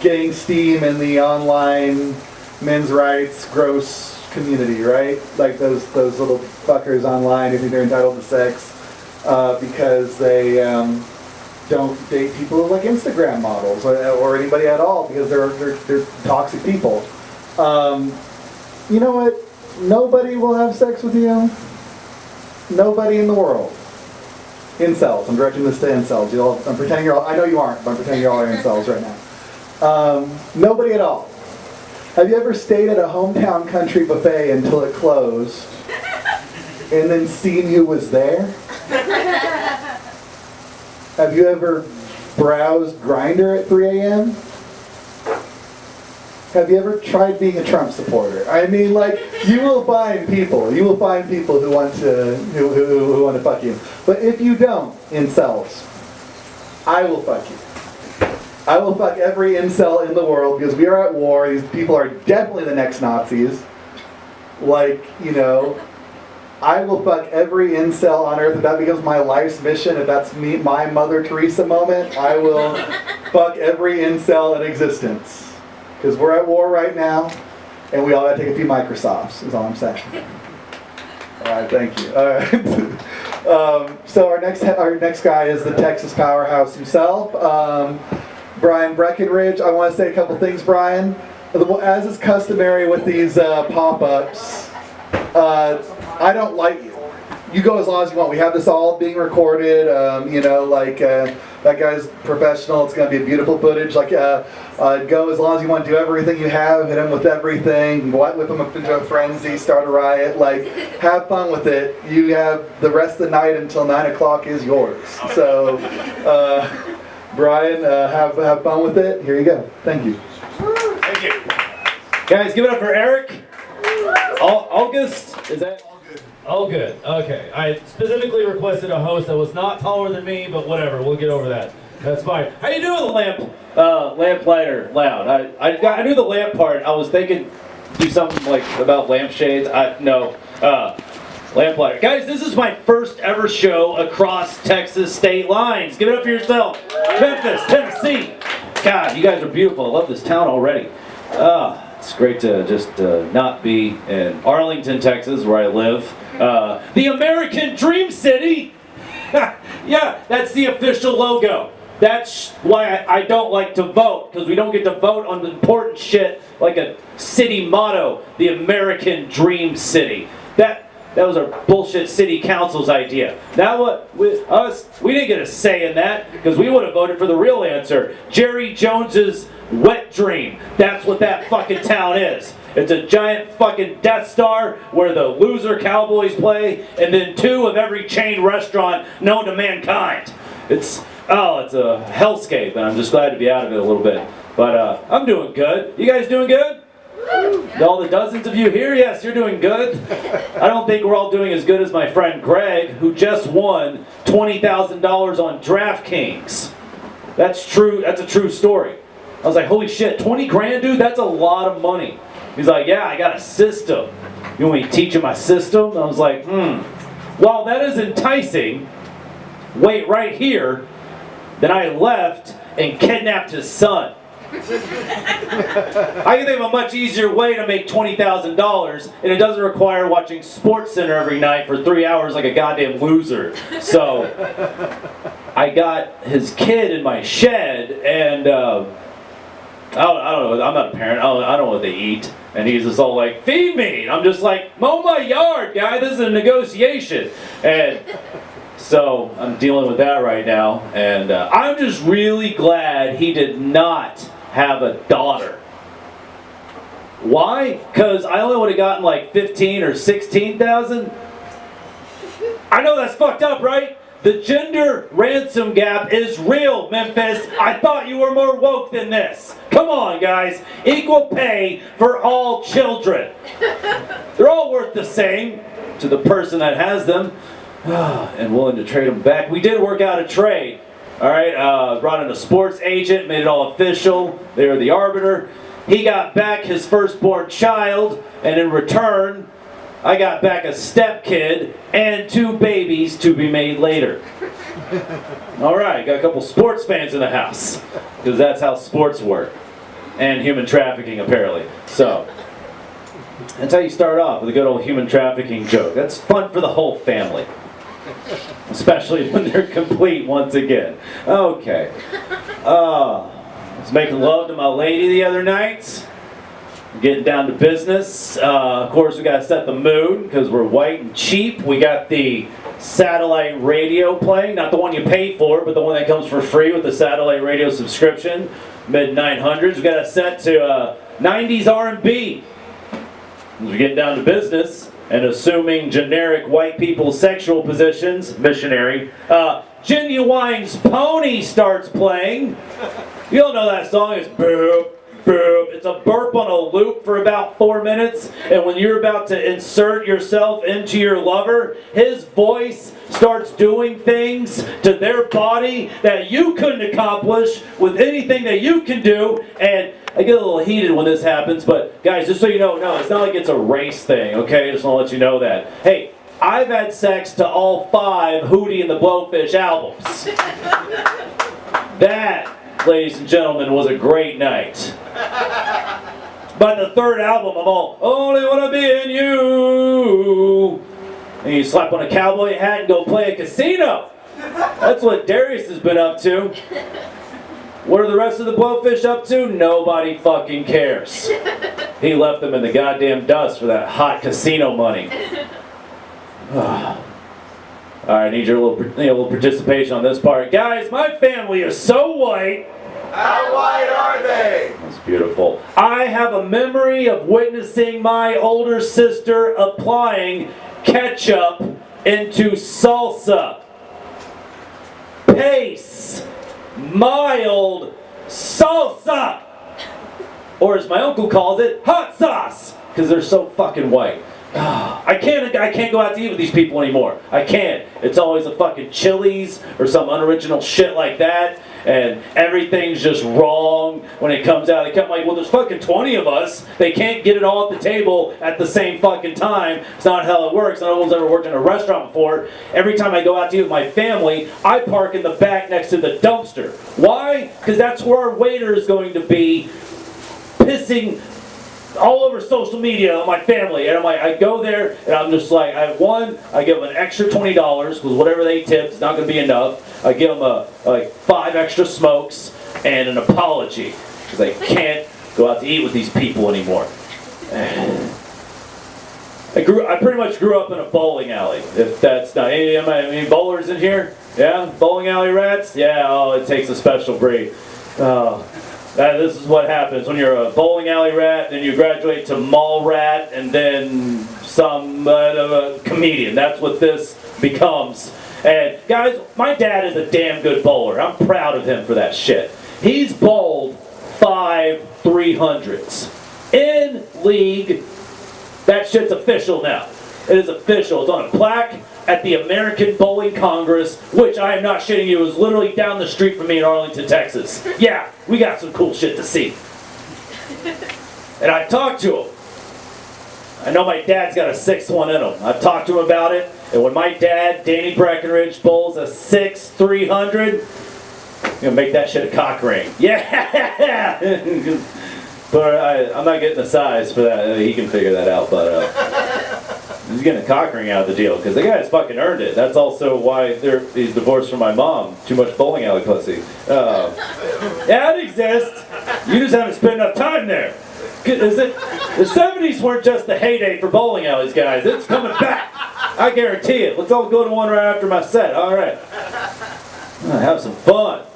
S1: getting steam in the online men's rights gross community, right? Like those little fuckers online who think they're entitled to sex because they don't date people like Instagram models or anybody at all because they're toxic people. You know what? Nobody will have sex with you. Nobody in the world. Incels. I'm directing this to incels. I'm pretending you're all, I know you aren't, but I'm pretending you all are incels right now. Nobody at all. Have you ever stayed at a hometown country buffet until it closed and then seen who was there? Have you ever browsed Grindr at 3 a.m.? Have you ever tried being a Trump supporter? I mean, like, you will find people who want to who want to fuck you. But if you don't, incels, I will fuck you. I will fuck every incel in the world because we are at war. These people are definitely the next Nazis. Like, you know, I will fuck every incel on earth. If that becomes my life's mission, if that's me, my Mother Teresa moment, I will fuck every incel in existence. Because we're at war right now, and we all gotta take a few Microsofts, is all I'm saying. All right, thank you. All right. So our next guy is the Texas Powerhouse himself, Brian Breckenridge. I want to say a couple things, Brian. As is customary with these pop-ups, I don't like you. You go as long as you want. We have this all being recorded. You know, like that guy's professional. It's gonna be beautiful footage. Like, go as long as you want. Do everything you have. Hit him with everything. Whip him up into a frenzy. Start a riot. Like, have fun with it. You have the rest of the night until 9 o'clock is yours. So, Brian, have fun with it. Here you go. Thank you.
S7: Thank you. Guys, give it up for Eric. August, is that? All good. Okay. I specifically requested a host that was not taller than me, but whatever. We'll get over that. That's fine. How you doing, Lamplighter Loud? I knew the lamp part. I was thinking do something like about lampshades. Lamplighter. Guys, this is my first ever show across Texas state lines. Give it up for yourself. Memphis, Tennessee. God, you guys are beautiful. I love this town already. It's great to just not be in Arlington, Texas, where I live. The American Dream City! Yeah, that's the official logo. That's why I don't like to vote, because we don't get to vote on important shit like a city motto, the American Dream City. That was our bullshit city council's idea. Now with us, we didn't get a say in that, because we would have voted for the real answer. Jerry Jones's wet dream. That's what that fucking town is. It's a giant fucking Death Star where the loser Cowboys play, and then 2 of every chain restaurant known to mankind. It's a hellscape, and I'm just glad to be out of it a little bit. But I'm doing good. You guys doing good? All the dozens of you here, yes, you're doing good. I don't think we're all doing as good as my friend Greg, who just won $20,000 on DraftKings. That's true. That's a true story. I was like, holy shit, 20 grand, dude? That's a lot of money. He's like, yeah, I got a system. You want me to teach you my system? I was like, while that is enticing, wait right here. Then I left and kidnapped his son. I can think of a much easier way to make $20,000, and it doesn't require watching SportsCenter every night for 3 hours like a goddamn loser. So I got his kid in my shed, and I don't know. I'm not a parent. I don't know what they eat. And he's just all like, feed me. And I'm just like, mow my yard, guy. This is a negotiation. And so I'm dealing with that right now. And I'm just really glad he did not have a daughter. Why? Because I only would have gotten like 15 or 16,000. I know that's fucked up, right? The gender ransom gap is real, Memphis. I thought you were more woke than this. Come on, guys. Equal pay for all children. They're all worth the same to the person that has them and willing to trade them back. We did work out a trade. All right, brought in a sports agent, made it all official. They were the arbiter. He got back his firstborn child, and in return, I got back a stepkid and 2 babies to be made later. All right, got a couple sports fans in the house, because that's how sports work. And human trafficking, apparently. So, that's how you start off, with a good old human trafficking joke. That's fun for the whole family. Especially when they're complete once again. Okay. I was making love to my lady the other night. Getting down to business. Of course, we got to set the mood because we're white and cheap. We got the satellite radio playing. Not the one you pay for, but the one that comes for free with the satellite radio subscription. Mid-900s. We got it set to 90s R&B. As we get down to business and assuming generic white people's sexual positions, missionary, Genuine's Pony starts playing. You all know that song. It's boop, boop. It's a burp on a loop for about 4 minutes. And when you're about to insert yourself into your lover, his voice starts doing things to their body that you couldn't accomplish with anything that you can do. And I get a little heated when this happens, but guys, just so you know, no, it's not like it's a race thing, okay? Just want to let you know that. Hey, I've had sex to all 5 Hootie and the Blowfish albums. That, ladies and gentlemen, was a great night. By the 3rd album, I'm all, only wanna be in you. And you slap on a cowboy hat and go play a casino. That's what Darius has been up to. What are the rest of the Blowfish up to? Nobody fucking cares. He left them in the goddamn dust for that hot casino money. Alright, I need your little participation on this part. Guys, my family is so white.
S1: How white are they?
S7: That's beautiful. I have a memory of witnessing my older sister applying ketchup into salsa. Pace. Mild salsa. Or as my uncle calls it, hot sauce. Because they're so fucking white. I can't go out to eat with these people anymore. I can't. It's always a fucking Chili's or some unoriginal shit like that. And everything's just wrong when it comes out. They come like, well, there's fucking 20 of us. They can't get it all at the table at the same fucking time. It's not how it works. No one's ever worked in a restaurant before. Every time I go out to eat with my family, I park in the back next to the dumpster. Why? Because that's where our waiter is going to be pissing all over social media on my family, and I'm like, I go there, and I'm just like, I give them an extra $20, because whatever they tip is not going to be enough. I give them like 5 extra smokes, and an apology, because I can't go out to eat with these people anymore. I pretty much grew up in a bowling alley, if that's not, any bowlers in here? Yeah? Bowling alley rats? Yeah, oh, it takes a special breed. This is what happens when you're a bowling alley rat, then you graduate to mall rat, and then some comedian. That's what this becomes. And guys, my dad is a damn good bowler. I'm proud of him for that shit. He's bowled 5 300s. In league, that shit's official now. It is official. It's on a plaque at the American Bowling Congress, which I am not shitting you, is literally down the street from me in Arlington, Texas. Yeah, we got some cool shit to see. And I talked to him. I know my dad's got a 6th one in him. I've talked to him about it, and when my dad, Danny Breckenridge, bowls a 6 300, I'm gonna make that shit a cock ring. Yeah! But I'm not getting the size for that. He can figure that out, but he's getting a cock ring out of the deal, because the guy's fucking earned it. That's also why he's divorced from my mom. Too much bowling alley pussy. Yeah, it exists. You just haven't spent enough time there. Is it? The 70s weren't just the heyday for bowling alleys, guys. It's coming back. I guarantee it. Let's all go to one right after my set. All right. Have some fun.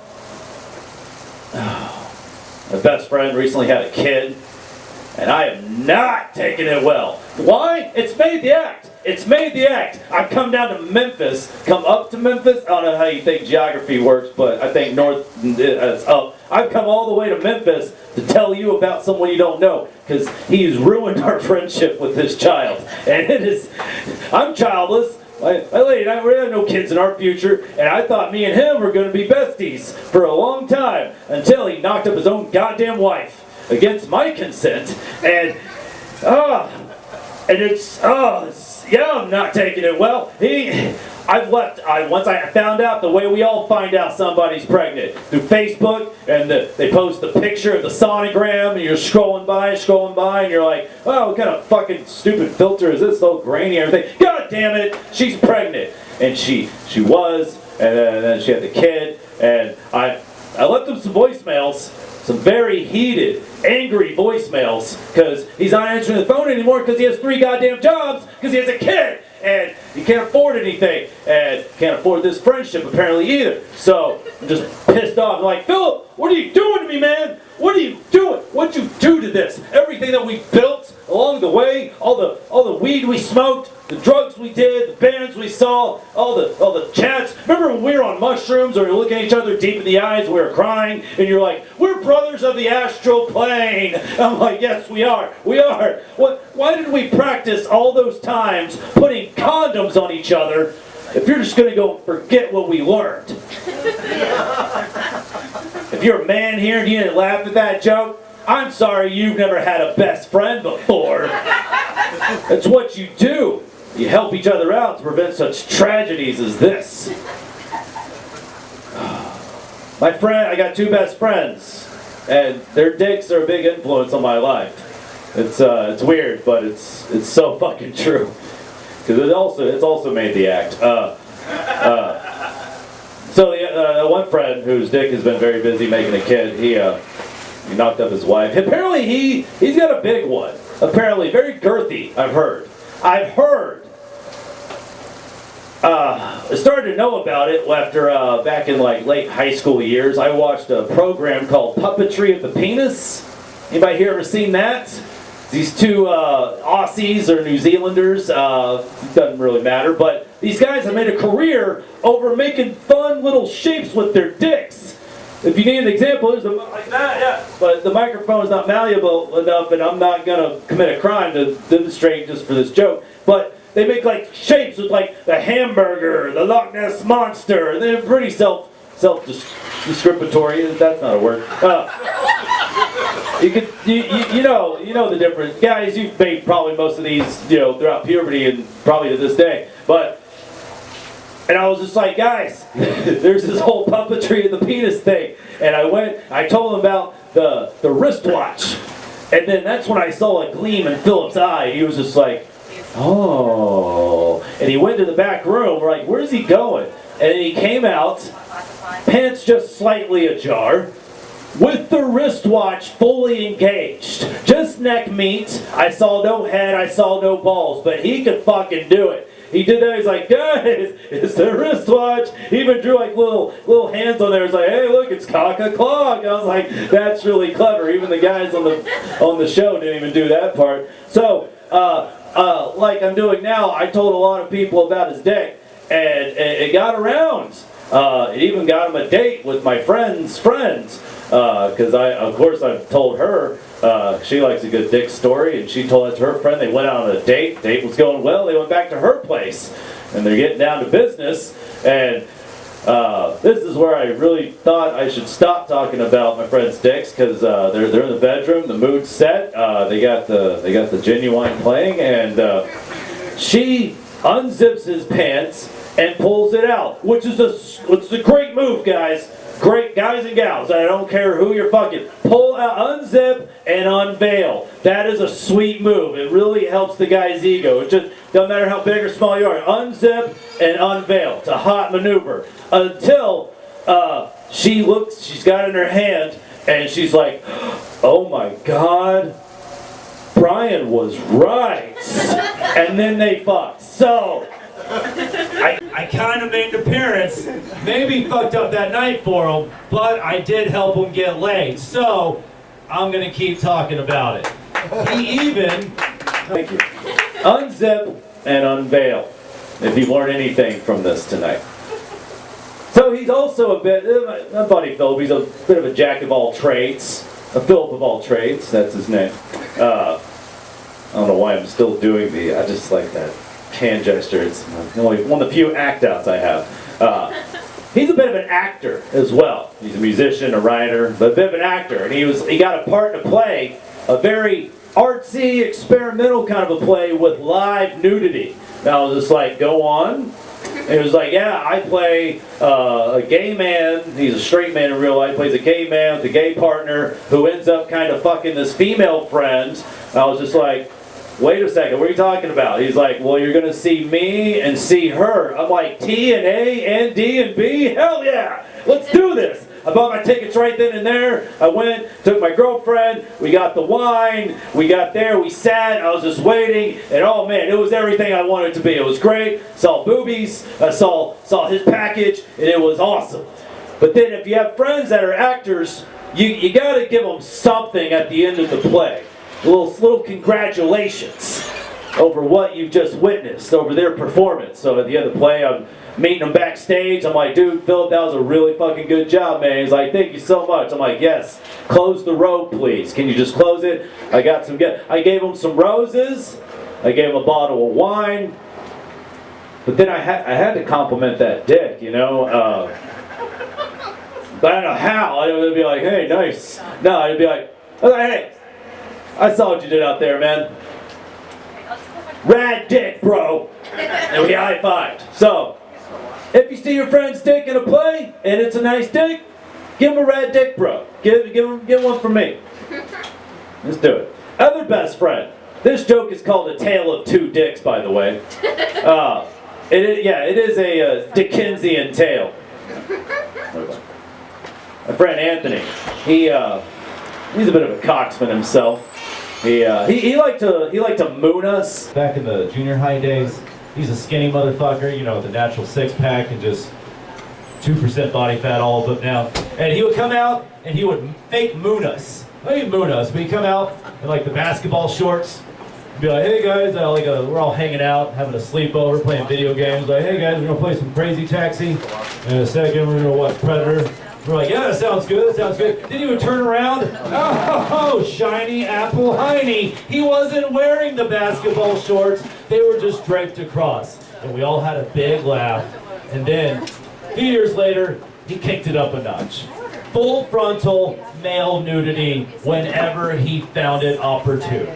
S7: My best friend recently had a kid, and I am not taking it well. Why? It's made the act. It's made the act. I've come down to Memphis, come up to Memphis. I don't know how you think geography works, but I think north is up. I've come all the way to Memphis to tell you about someone you don't know, because he's ruined our friendship with this child. And it is, I'm childless. My lady and I, we have no kids in our future, and I thought me and him were going to be besties for a long time, until he knocked up his own goddamn wife against my consent, and I'm not taking it well. I've left. Once I found out the way we all find out somebody's pregnant, through Facebook, and they post the picture of the sonogram, and you're scrolling by, and you're like, oh, what kind of fucking stupid filter is this? So grainy and everything. God damn it, she's pregnant, and she was, and then she had the kid, and I left him some voicemails, some very heated, angry voicemails, because he's not answering the phone anymore because he has 3 goddamn jobs, because he has a kid. And he You can't afford anything, and can't afford this friendship apparently either. So I'm just pissed off. I'm like, Philip, what are you doing to me, man? What are you doing? What'd you do to this? Everything that we built along the way, all the weed we smoked, the drugs we did, the bands we saw, all the chats. Remember when we were on mushrooms or we were looking at each other deep in the eyes, we were crying, and you're like, we're brothers of the astral plane. I'm like, yes, we are. We are. Why did we practice all those times putting condoms on each other if you're just going to go forget what we learned? If you're a man here and you didn't laugh at that joke, I'm sorry you've never had a best friend before. That's what you do. You help each other out to prevent such tragedies as this. My friend, I got two best friends, and their dicks are a big influence on my life. It's weird, but it's so fucking true. Because it's also made the act. So one friend whose dick has been very busy making a kid, he knocked up his wife. Apparently he's got a big one. Apparently very girthy, I've heard. I started to know about it after back in like late high school years. I watched a program called Puppetry of the Penis. Anybody here ever seen that? These two Aussies or New Zealanders, doesn't really matter, but these guys have made a career over making fun little shapes with their dicks. If you need an example, there's like that, yeah. But the microphone is not malleable enough, and I'm not gonna commit a crime to demonstrate just for this joke. But they make like shapes with like the hamburger, the Loch Ness monster, and they're pretty self-descriptory. That's not a word. You know the difference, guys. You've made probably most of these, throughout puberty and probably to this day. And I was just like, guys, there's this whole puppetry of the penis thing. And I told them about the wristwatch. And then that's when I saw a gleam in Philip's eye. He was just like, oh. And he went to the back room. We're like, where's he going? And he came out, pants just slightly ajar, with the wristwatch fully engaged. Just neck meat. I saw no head, I saw no balls, but he could fucking do it. He did that, he's like, guys, it's the wristwatch. He even drew like little hands on there. He's like, hey, look, it's cock-a-clock. I was like, that's really clever. Even the guys on the show didn't even do that part. So, like I'm doing now, I told a lot of people about his dick, and it got around. It even got him a date with my friend's friends. Because of course I've told her, she likes a good dick story, and she told that to her friend. They went out on a date. Date was going well. They went back to her place, and they're getting down to business. And this is where I really thought I should stop talking about my friend's dicks, because they're in the bedroom. The mood's set. They got the Genuine playing, and she unzips his pants and pulls it out, which is a great move, guys. Great guys and gals, I don't care who you're fucking. Pull out, unzip, and unveil. That is a sweet move. It really helps the guy's ego. It just doesn't matter how big or small you are. Unzip and unveil. It's a hot maneuver. Until she's got it in her hand, and she's like, oh my God, Brian was right. And then they fucked. So, I kind of made an appearance, maybe fucked up that night for him, but I did help him get laid. So, I'm going to keep talking about it. He even, thank you, unzip and unveil, if you've learned anything from this tonight. So he's also a bit, my buddy Philip, he's a bit of a jack of all trades, a Philip of all trades, that's his name. I don't know why I'm still doing I just like that hand gesture. It's only one of the few act-outs I have. He's a bit of an actor as well. He's a musician, a writer, but a bit of an actor. And he got a part to play, a very artsy, experimental kind of a play with live nudity. And I was just like, go on. And he was like, yeah, I play a gay man. He's a straight man in real life. Plays a gay man with a gay partner who ends up kind of fucking this female friend. And I was just like, wait a second, what are you talking about? He's like, well, you're going to see me and see her. I'm like, T and A and D and B? Hell yeah, let's do this. I bought my tickets right then and there. I went, took my girlfriend, we got the wine, we got there, we sat, I was just waiting, and oh man, it was everything I wanted it to be. It was great, saw boobies, I saw his package, and it was awesome. But then if you have friends that are actors, you gotta give them something at the end of the play. Little congratulations over what you've just witnessed, over their performance. So at the end of the play, I'm meeting them backstage. I'm like, dude, Philip, that was a really fucking good job, man. He's like, thank you so much. I'm like, yes, close the road, please. Can you just close it? I gave him some roses. I gave him a bottle of wine. But then I had to compliment that dick, you know. But I don't know how. I would be like, hey, nice. No, I'd be like, hey, I saw what you did out there, man. Rad dick, bro. And we high-fived. So, if you see your friend's dick in a play, and it's a nice dick, give him a rad dick, bro. Give one from me. Let's do it. Other best friend. This joke is called A Tale of Two Dicks, by the way. It is a Dickensian tale. My friend Anthony, he's a bit of a cocksman himself. He liked to moon us.
S8: Back in the junior high days, he's a skinny motherfucker, you know, with a natural six-pack and just 2% body fat all but now. And he would come out and he would fake moon us. Well, he'd moon us, but he'd come out in like the basketball shorts. He'd be like, hey guys, we're all hanging out, having a sleepover, playing video games. Like, hey guys, we're gonna play some Crazy Taxi. In a second, we're gonna watch Predator. We're like, yeah, that sounds good, that sounds good. Then he would turn around, oh, shiny apple hiney. He wasn't wearing the basketball shorts, they were just draped across. And we all had a big laugh. And then, a few years later, he kicked it up a notch. Full frontal male nudity whenever he found it opportune.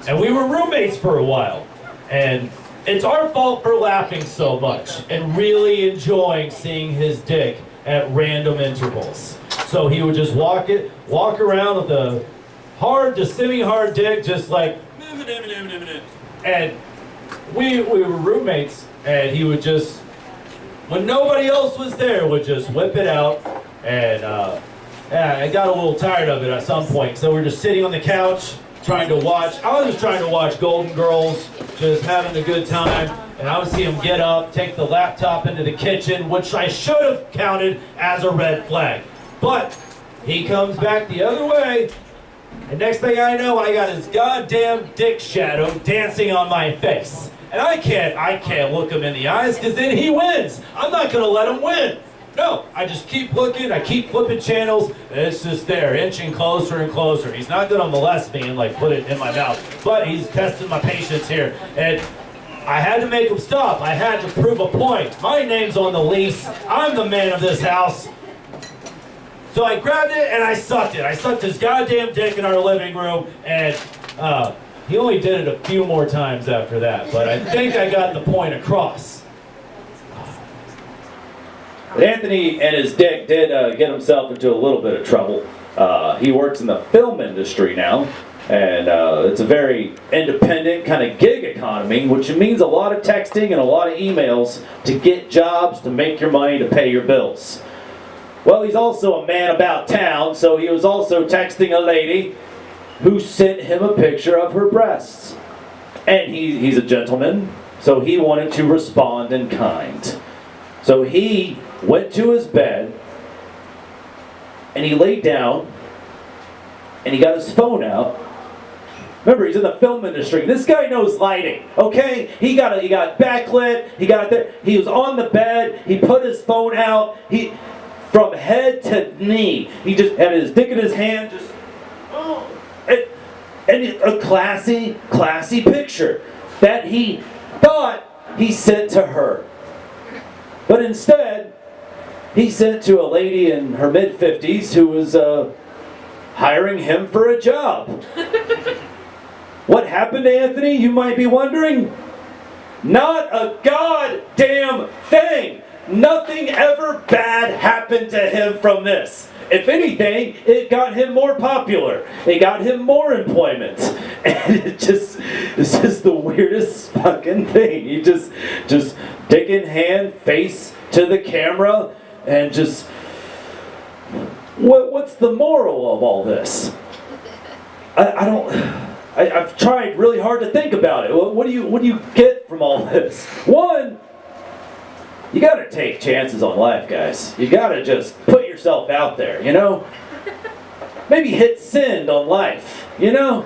S8: And we were roommates for a while. And it's our fault for laughing so much and really enjoying seeing his dick at random intervals. So he would just walk around with a hard to semi-hard dick, just like, and we were roommates, and he would just, when nobody else was there, would just whip it out, and I got a little tired of it at some point, so we're just sitting on the couch, I was just trying to watch Golden Girls, just having a good time. And I would see him get up, take the laptop into the kitchen, which I should have counted as a red flag. But he comes back the other way, and next thing I know, I got his goddamn dick shadow dancing on my face. And I can't look him in the eyes, because then he wins. I'm not gonna let him win. No, I just keep looking, I keep flipping channels, and it's just there, inching closer and closer. He's not gonna molest me and like put it in my mouth, but he's testing my patience here. And I had to make him stop. I had to prove a point. My name's on the lease. I'm the man of this house. So I grabbed it and I sucked it. I sucked his goddamn dick in our living room, and he only did it a few more times after that, but I think I got the point across.
S7: But Anthony and his dick did get himself into a little bit of trouble. He works in the film industry now, and it's a very independent kind of gig economy, which means a lot of texting and a lot of emails to get jobs, to make your money, to pay your bills. Well, he's also a man about town, so he was also texting a lady who sent him a picture of her breasts. And he's a gentleman, so he wanted to respond in kind. So he went to his bed, and he laid down, and he got his phone out. Remember, he's in the film industry. This guy knows lighting, okay? He got backlit, he got it there. He was on the bed, he put his phone out, from head to knee, he just had his dick in his hand, just, and a classy picture that he thought he sent to her. But instead, he sent to a lady in her mid-50s who was hiring him for a job. What happened to Anthony, you might be wondering? Not a goddamn thing! Nothing ever bad happened to him from this. If anything, it got him more popular. It got him more employment. And it's just the weirdest fucking thing. He just dick in hand, face to the camera, and just what's the moral of all this? I've tried really hard to think about it. What do you get from all this? One, you gotta take chances on life, guys. You gotta just put yourself out there, you know? Maybe hit send on life, you know?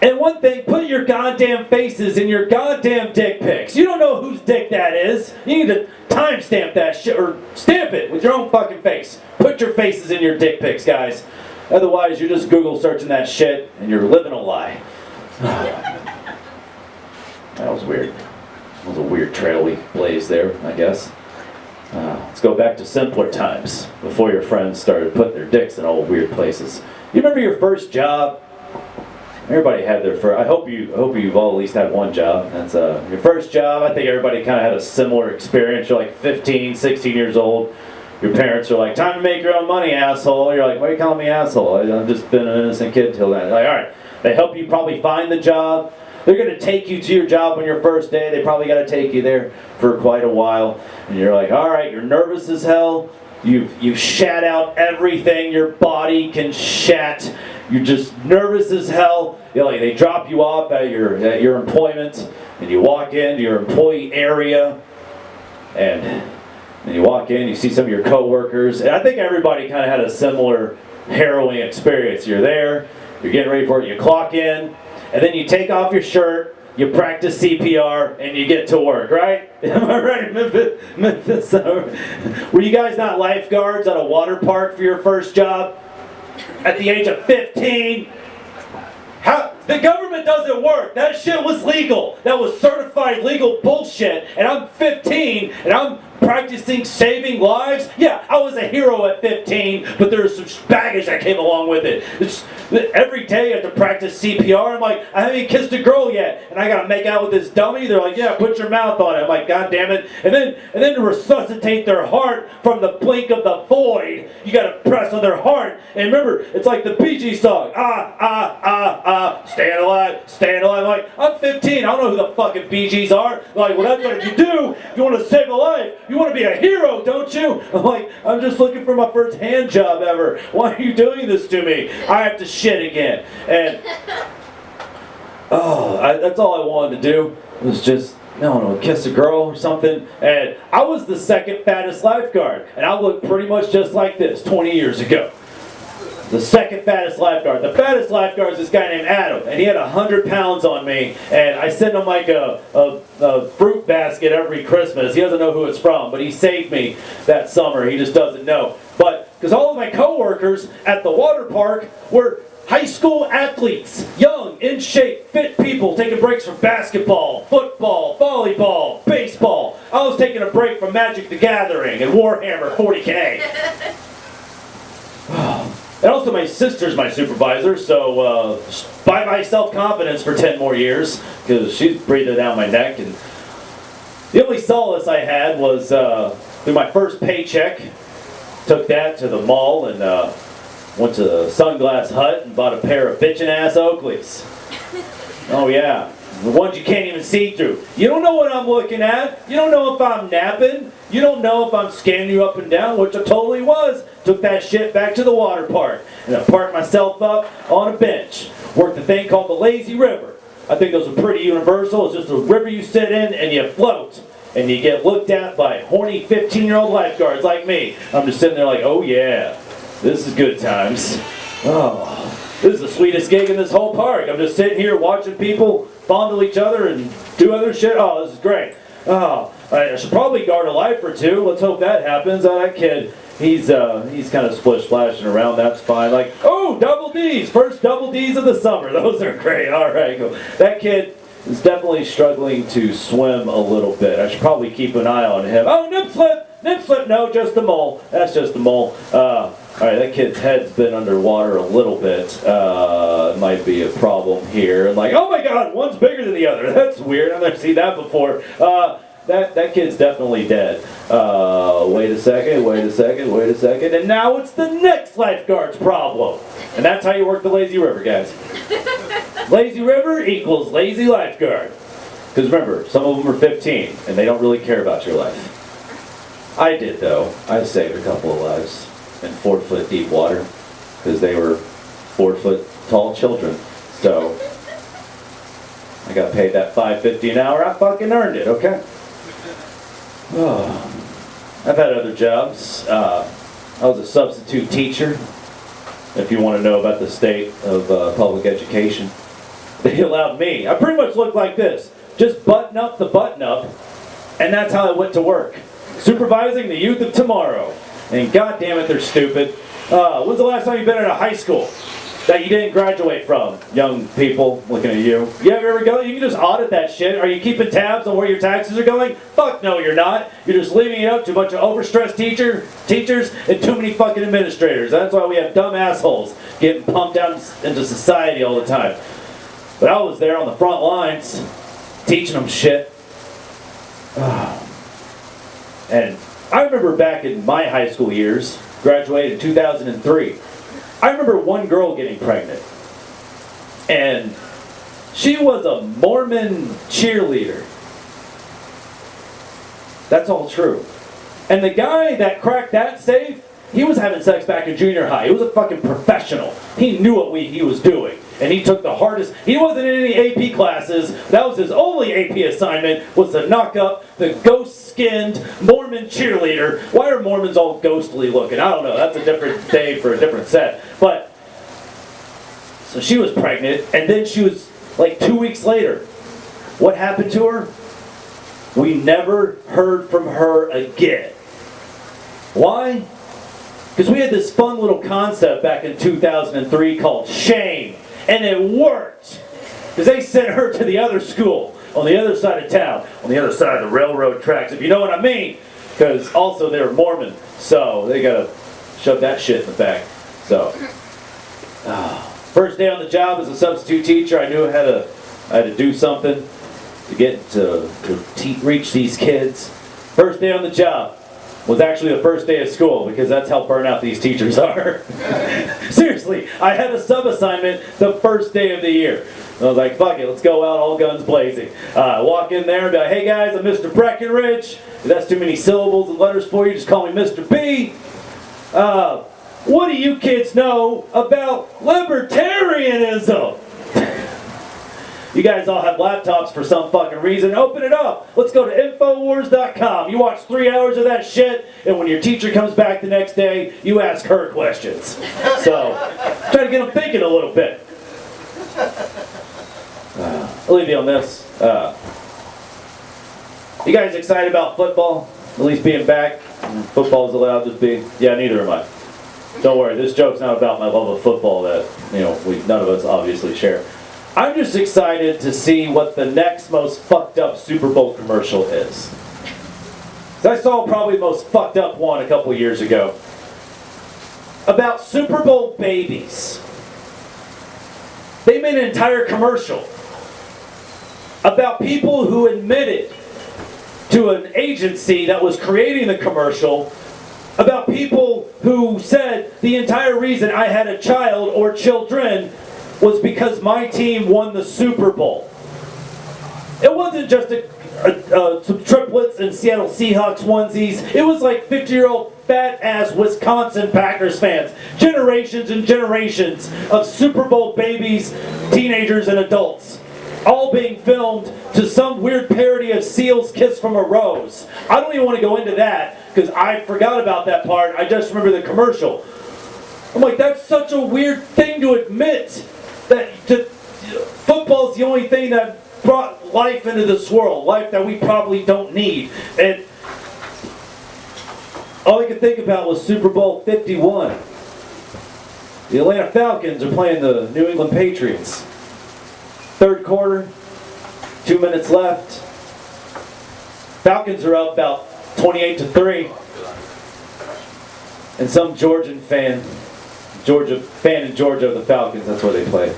S7: And one thing, put your goddamn faces in your goddamn dick pics. You don't know whose dick that is. You need to timestamp that shit, or stamp it with your own fucking face. Put your faces in your dick pics, guys. Otherwise, you're just Google searching that shit, and you're living a lie. That was weird. That was a weird trail we blazed there, I guess. Let's go back to simpler times, before your friends started putting their dicks in all weird places. You remember your first job? Everybody had their first. I hope you've all at least had one job. That's your first job. I think everybody kind of had a similar experience. You're like 15, 16 years old. Your parents are like, time to make your own money, asshole. You're like, why are you calling me asshole? I've just been an innocent kid till then. Like, all right. They help you probably find the job. They're going to take you to your job on your first day. They probably got to take you there for quite a while. And you're like, all right, you're nervous as hell. You've shat out everything your body can shat. You're just nervous as hell. You know, like they drop you off at your employment, and you walk into your employee area, and you walk in, you see some of your coworkers, and I think everybody kind of had a similar harrowing experience. You're there, you're getting ready for it, you clock in, and then you take off your shirt, you practice CPR, and you get to work, right? Am I right, Memphis? Were you guys not lifeguards at a water park for your first job? At the age of 15? How? The government doesn't work. That shit was legal. That was certified legal bullshit. And I'm 15, and I'm practicing saving lives. Yeah, I was a hero at 15, but there was some baggage that came along with it. Every day I have to practice CPR. I'm like, I haven't even kissed a girl yet, and I gotta make out with this dummy. They're like, yeah, put your mouth on it. I'm like, God damn it. And then to resuscitate their heart from the blink of the void, you gotta press on their heart. And remember, it's like the Bee Gees song. Staying alive, staying alive. I'm like, I'm 15. I don't know who the fucking Bee Gees are. Like, well, that's what you do. If you want to save a life, you want to be a hero, don't you? I'm like, I'm just looking for my first hand job ever. Why are you doing this to me? I have to shit again. And that's all I wanted to do was just, I don't know, kiss a girl or something. And I was the second fattest lifeguard, and I looked pretty much just like this 20 years ago. The second fattest lifeguard. The fattest lifeguard is this guy named Adam, and he had 100 pounds on me, and I sent him like a fruit basket every Christmas. He doesn't know who it's from, but he saved me that summer. He just doesn't know. But because all of my coworkers at the water park were high school athletes, young, in shape, fit people taking breaks from basketball, football, volleyball, baseball. I was taking a break from Magic the Gathering and Warhammer 40K. And also my sister's my supervisor, so buy my self-confidence for 10 more years, because she's breathing down my neck. And the only solace I had was through my first paycheck, took that to the mall and went to the Sunglass Hut and bought a pair of bitchin' ass Oakleys. Oh yeah, the ones you can't even see through. You don't know what I'm looking at. You don't know if I'm napping. You don't know if I'm scanning you up and down, which I totally was. Took that shit back to the water park. And I parked myself up on a bench. Worked a thing called the lazy river. I think those are pretty universal. It's just a river you sit in and you float. And you get looked at by horny 15-year-old lifeguards like me. I'm just sitting there like, oh yeah, this is good times. Oh, this is the sweetest gig in this whole park. I'm just sitting here watching people fondle each other and do other shit. Oh, this is great. Oh, I should probably guard a life or two. Let's hope that happens. That kid, he's kind of splish-splashing around. That's fine. Like, oh, double D's. First double D's of the summer. Those are great. All right, cool. That kid is definitely struggling to swim a little bit. I should probably keep an eye on him. Oh, nip slip. Nip slip. No, just a mole. That's just a mole. All right, that kid's head's been underwater a little bit. Might be a problem here. And like, oh my God, one's bigger than the other. That's weird. I've never seen that before. That kid's definitely dead. Wait a second. And now it's the next lifeguard's problem. And that's how you work the lazy river, guys. Lazy river equals lazy lifeguard. Because remember, some of them are 15, and they don't really care about your life. I did, though. I saved a couple of lives. in 4-foot deep water because they were 4-foot tall children. So I got paid that $5.50 an hour. I fucking earned it, okay? Oh. I've had other jobs. I was a substitute teacher, if you want to know about the state of public education. They allowed me. I pretty much looked like this. Just button up the button up, and that's how I went to work. Supervising the youth of tomorrow. And god damn it, they're stupid. When's the last time you've been in a high school that you didn't graduate from? Young people looking at you. You ever go? You can just audit that shit. Are you keeping tabs on where your taxes are going? Fuck no, you're not. You're just leaving it up to a bunch of overstressed teachers and too many fucking administrators. That's why we have dumb assholes getting pumped out into society all the time. But I was there on the front lines, teaching them shit. And I remember back in my high school years, graduated in 2003, I remember one girl getting pregnant. And she was a Mormon cheerleader. That's all true. And the guy that cracked that safe, he was having sex back in junior high. He was a fucking professional. He knew what he was doing. And he took the hardest. He wasn't in any AP classes. That was his only AP assignment, was to knock up the ghost-skinned Mormon cheerleader. Why are Mormons all ghostly looking? I don't know. That's a different day for a different set. But, so she was pregnant, and then she was, like 2 weeks later. What happened to her? We never heard from her again. Why? Because we had this fun little concept back in 2003 called shame. And it worked. Because they sent her to the other school, on the other side of town, on the other side of the railroad tracks, if you know what I mean. Because also they were Mormon, so they got to shove that shit in the back. So, first day on the job as a substitute teacher, I knew I had to do something to get to reach these kids. First day on the job was actually the first day of school, because that's how burnt out these teachers are. Seriously, I had a sub-assignment the first day of the year. I was like, fuck it, let's go out all guns blazing. Walk in there and be like, hey guys, I'm Mr. Breckenridge. If that's too many syllables and letters for you, just call me Mr. B. What do you kids know about libertarianism? You guys all have laptops for some fucking reason. Open it up. Let's go to Infowars.com. You watch 3 hours of that shit, and when your teacher comes back the next day, you ask her questions. So, try to get them thinking a little bit. I'll leave you on this. You guys excited about football? At least being back? Football's allowed to be? Yeah, neither am I. Don't worry, this joke's not about my love of football that, none of us obviously share. I'm just excited to see what the next most fucked up Super Bowl commercial is. I saw probably the most fucked up one a couple years ago. About Super Bowl babies. They made an entire commercial about people who admitted to an agency that was creating the commercial, about people who said the entire reason I had a child or children was because my team won the Super Bowl. It wasn't just some triplets and Seattle Seahawks onesies. It was like 50-year-old fat-ass Wisconsin Packers fans. Generations and generations of Super Bowl babies, teenagers, and adults. All being filmed to some weird parody of Seal's Kiss from a Rose. I don't even want to go into that, because I forgot about that part. I just remember the commercial. I'm like, that's such a weird thing to admit. That football's the only thing that brought life into this world, life that we probably don't need. And all I could think about was Super Bowl 51. The Atlanta Falcons are playing the New England Patriots. Third quarter, 2 minutes left. Falcons are up about 28-3. And some Georgian fan in Georgia of the Falcons, that's where they play.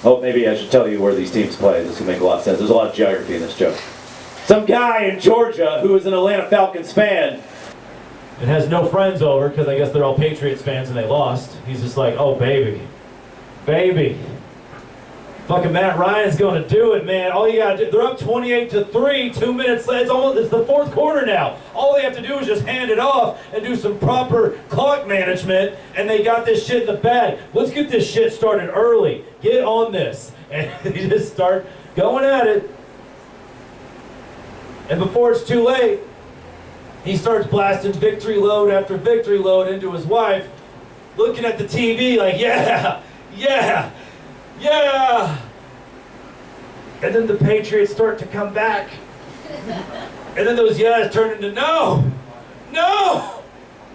S7: Oh, maybe I should tell you where these teams play. This will make a lot of sense. There's a lot of geography in this joke. Some guy in Georgia who is an Atlanta Falcons fan
S8: and has no friends over because I guess they're all Patriots fans and they lost. He's just like, oh, baby. Fucking Matt Ryan's going to do it, man. All you got to do, they're up 28-3, 2 minutes left. It's the fourth quarter now. All they have to do is just hand it off and do some proper clock management, and they got this shit in the bag. Let's get this shit started early. Get on this. And they just start going at it. And before it's too late, he starts blasting victory load after victory load into his wife, looking at the TV like, yeah, yeah, yeah. And then the Patriots start to come back. And then those yeahs turn into no, no,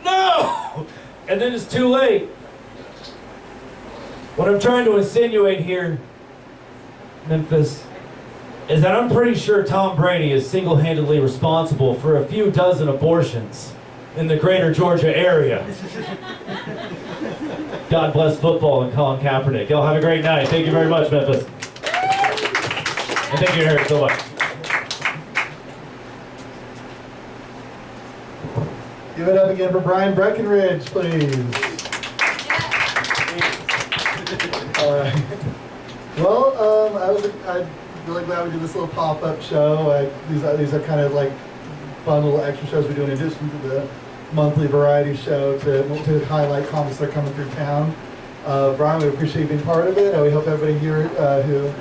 S8: no. And then it's too late. What I'm trying to insinuate here, Memphis, is that I'm pretty sure Tom Brady is single-handedly responsible for a few dozen abortions in the greater Georgia area. God bless football and Colin Kaepernick. Y'all have a great night. Thank you very much, Memphis. And thank you, Eric, so much.
S1: Give it up again for Brian Breckenridge, please. All right. Well, I'm really glad we did this little pop-up show. These are kind of like fun little extra shows we do in addition to the monthly variety show to highlight comics that are coming through town. Brian, we appreciate you being part of it. We hope everybody here who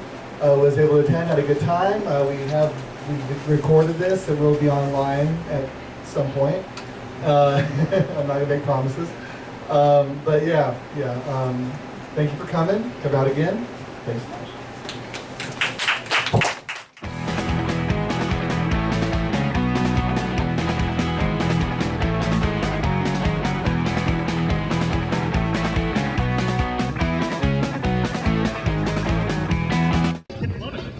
S1: was able to attend had a good time. We recorded this. It will be online at some point. I'm not gonna make promises, but yeah. Thank you for coming. Come out again. Thanks.